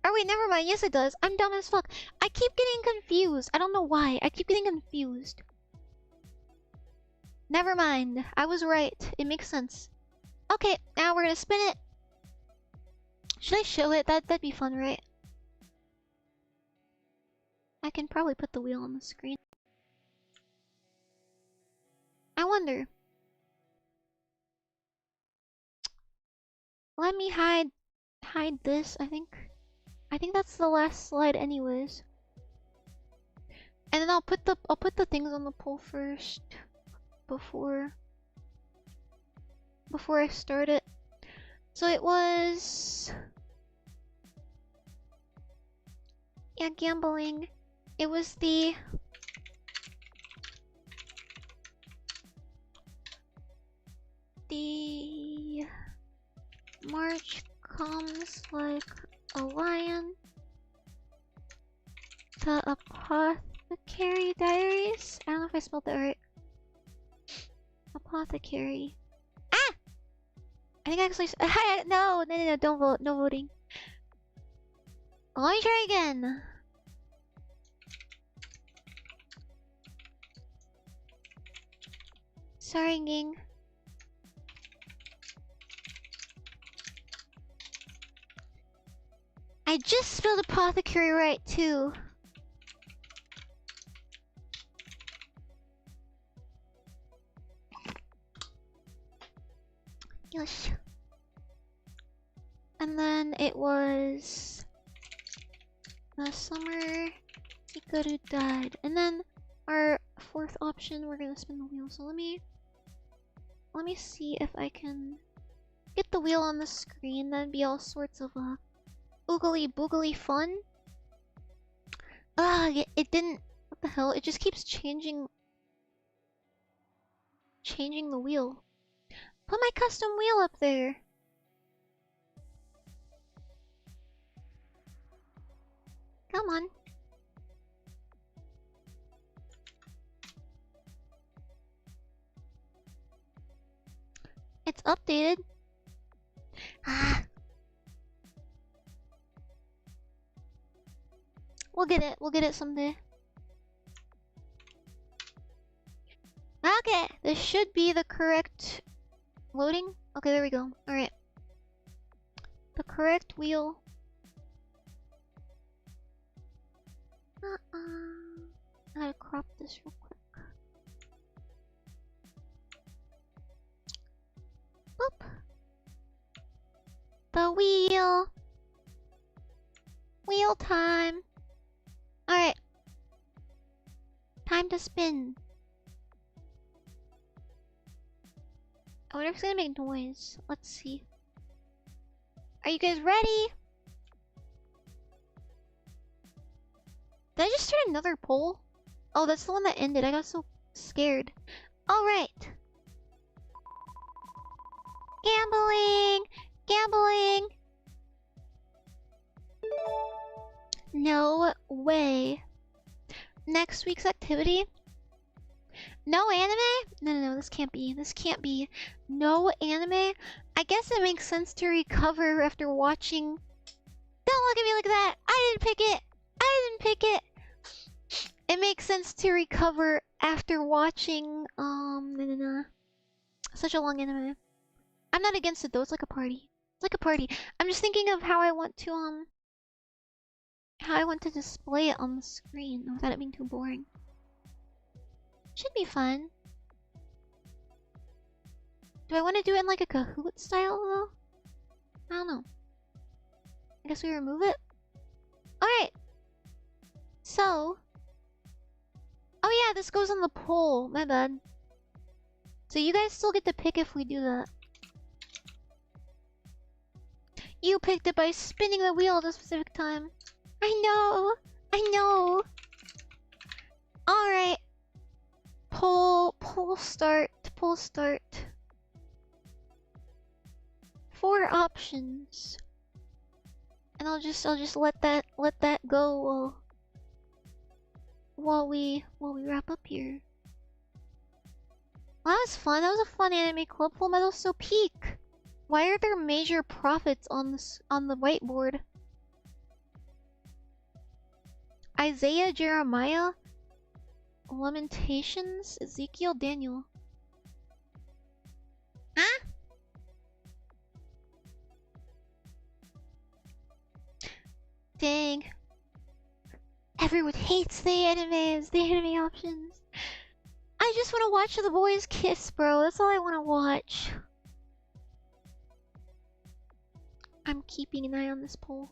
Oh wait, never mind. Yes, it does. I'm dumb as fuck. I keep getting confused. I don't know why. I keep getting confused. Never mind. I was right. It makes sense. Okay, now we're gonna spin it. Should I show it? That'd be fun, right? I can probably put the wheel on the screen. I wonder. Let me hide this, I think. I think that's the last slide anyways. And then I'll put the things on the poll first before I start it. So it was gambling. It was the March comes like a lion. The Apothecary Diaries? I don't know if I spelled that right. Apothecary. Ah! I think I actually... No, don't vote. No voting. Let me try again. Sorry, gang. I just spelled apothecary right, too. Yes. And then it was... the summer Hikaru died. And then our fourth option, we're gonna spin the wheel. So let me see if I can get the wheel on the screen. That'd be all sorts of oogly boogly fun. It didn't. What the hell? It just keeps changing the wheel. Put my custom wheel up there. Come on. It's updated. Ah. We'll get it. We'll get it someday. Okay, this should be the correct loading. Okay, there we go. Alright. The correct wheel. I gotta crop this real quick. Boop. The wheel. Wheel time. Alright. Time to spin. I wonder if it's gonna make noise. Let's see. Are you guys ready? Did I just start another poll? Oh, that's the one that ended. I got so scared. Alright. Gambling! Gambling! No way. Next week's activity? No anime? No, this can't be. This can't be. No anime? I guess it makes sense to recover after watching... Don't look at me like that! I didn't pick it! I didn't pick it! It makes sense to recover after watching, such a long anime. I'm not against it though, it's like a party. It's like a party. I'm just thinking of how I want to display it on the screen without it being too boring. Should be fun. Do I want to do it in like a Kahoot style though? I don't know. I guess we remove it? Alright. So. Oh yeah, this goes on the poll. My bad. So you guys still get to pick if we do that. You picked it by spinning the wheel at a specific time. I know! I know! Alright. Poll start. poll start. 4 options. And I'll just let that go while we wrap up here. Well, that was fun. That was a fun anime club. Fullmetal so peak. Why are there major prophets on the whiteboard? Isaiah, Jeremiah, Lamentations, Ezekiel, Daniel. Huh? Dang. Everyone hates the anime options. I just want to watch the boys kiss, bro. That's all I want to watch. I'm keeping an eye on this poll.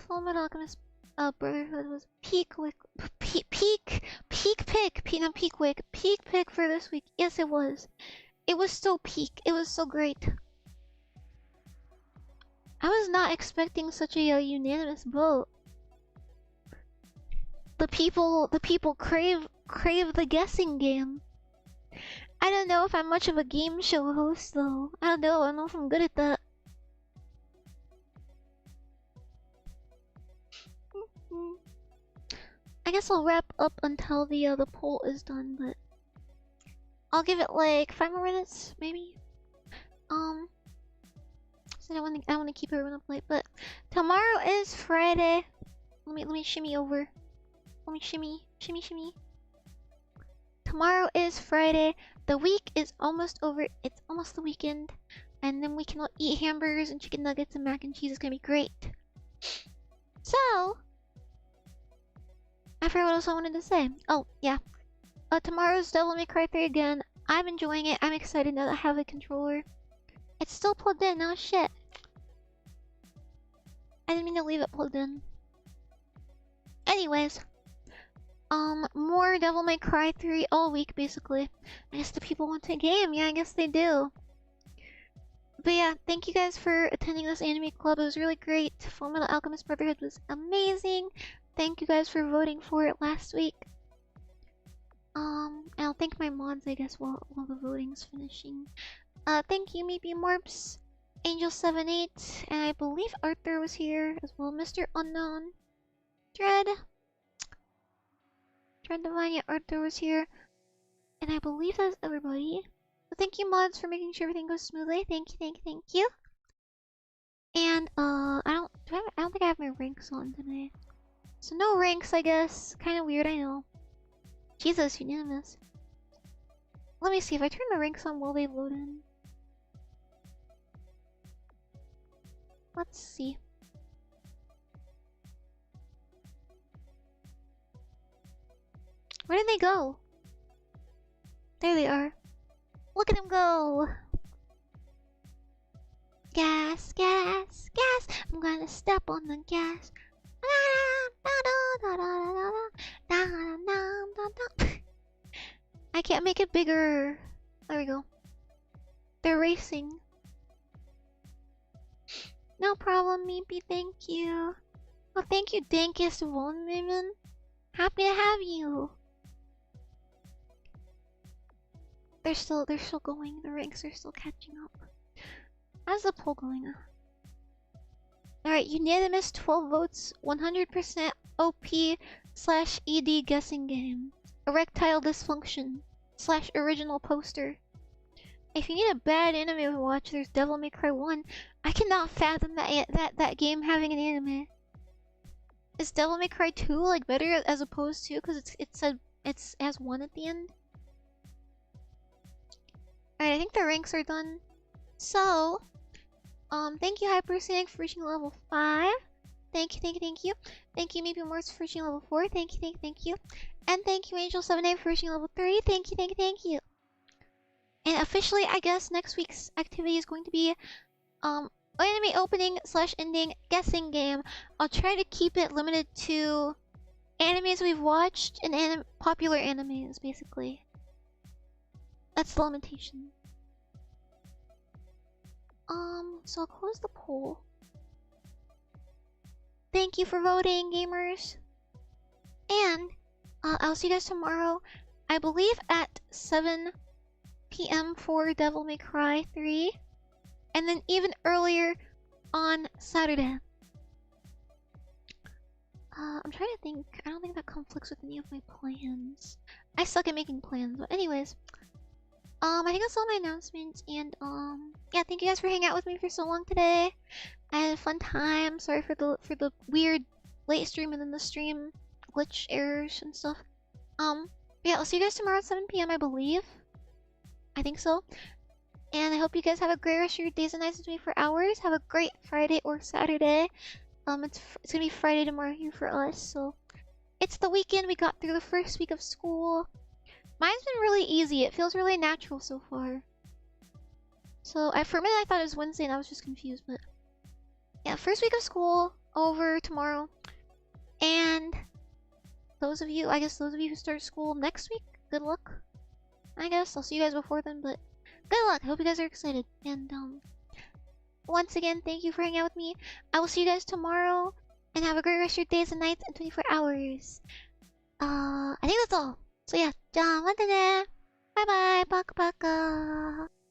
Fullmetal Alchemist Brotherhood was peak pick for this week. Yes, it was. It was so peak. It was so great. I was not expecting such a unanimous vote. The people crave the guessing game. I don't know if I'm much of a game show host though. I don't know if I'm good at that. I guess I'll wrap up until the poll is done, but I'll give it like 5 more minutes, maybe. So I want to keep everyone up late, but tomorrow is Friday. Let me shimmy over. Let me shimmy. Tomorrow is Friday. The week is almost over. It's almost the weekend, and then we can all eat hamburgers and chicken nuggets and mac and cheese. It's gonna be great. So, I forgot what else I wanted to say. Oh yeah, tomorrow's Devil May Cry 3 again. I'm enjoying it. I'm excited now that I have a controller. It's still plugged in. Oh shit. I didn't mean to leave it plugged in. Anyways, more Devil May Cry 3 all week basically. I guess the people want a game. Yeah, I guess they do. But yeah, thank you guys for attending this anime club. It was really great. Fullmetal Alchemist Brotherhood was amazing. Thank you guys for voting for it last week. And I'll thank my mods, I guess, while the voting's finishing. Thank you, Maybe Morps, Angel78, and I believe Arthur was here as well. Mr. Unknown, Dread Divine, yeah, Arthur was here, and I believe that's everybody. So thank you, mods, for making sure everything goes smoothly. Thank you. And I don't think I have my ranks on today. So no ranks, I guess. Kind of weird, I know. Jesus, unanimous. Let me see if I turn the ranks on while they load in. Let's see. Where did they go? There they are. Look at them go! Gas. I'm gonna step on the gas. I can't make it bigger. There we go. They're racing. No problem, Meepy. Thank you. Oh, thank you, Dankest One Women. Happy to have you. They're still going. The ranks are still catching up. How's the poll going? Alright, unanimous 12 votes, 100% OP/ED guessing game. Erectile dysfunction / original poster. If you need a bad anime to watch, there's Devil May Cry 1. I cannot fathom that game having an anime. Is Devil May Cry 2 like better as opposed to, because it has 1 at the end? Alright, I think the ranks are done. So, thank you Hypersonic for reaching level 5. Thank you. Thank you Maybe Morse for reaching level 4. Thank you. And thank you Angel78 for reaching level 3. Thank you. And officially, I guess next week's activity is going to be anime opening / ending guessing game. I'll try to keep it limited to animes we've watched and popular animes, basically. That's the limitation. So I'll close the poll. Thank you for voting, gamers. And I'll see you guys tomorrow. I believe at 7 p.m. for Devil May Cry 3. And then even earlier on Saturday. I'm trying to think. I don't think that conflicts with any of my plans. I suck at making plans, but anyways. I think that's all my announcements, and yeah, thank you guys for hanging out with me for so long today. I had a fun time. Sorry for the weird late stream and then the stream glitch errors and stuff. Yeah, I'll see you guys tomorrow at 7 p.m. I believe. I think so. And I hope you guys have a great rest of your days and nights with me for hours. Have a great Friday or Saturday. It's gonna be Friday tomorrow here for us, so it's the weekend. We got through the first week of school. Mine's been really easy. It feels really natural so far. So for a minute I thought it was Wednesday and I was just confused, but yeah, first week of school over tomorrow. And those of you who start school next week, good luck. I guess I'll see you guys before then, but good luck. I hope you guys are excited. And once again, thank you for hanging out with me. I will see you guys tomorrow, and have a great rest of your days and nights and 24 hours. I think that's all. So yeah, じゃあまたね。バイバイ。パカパカ。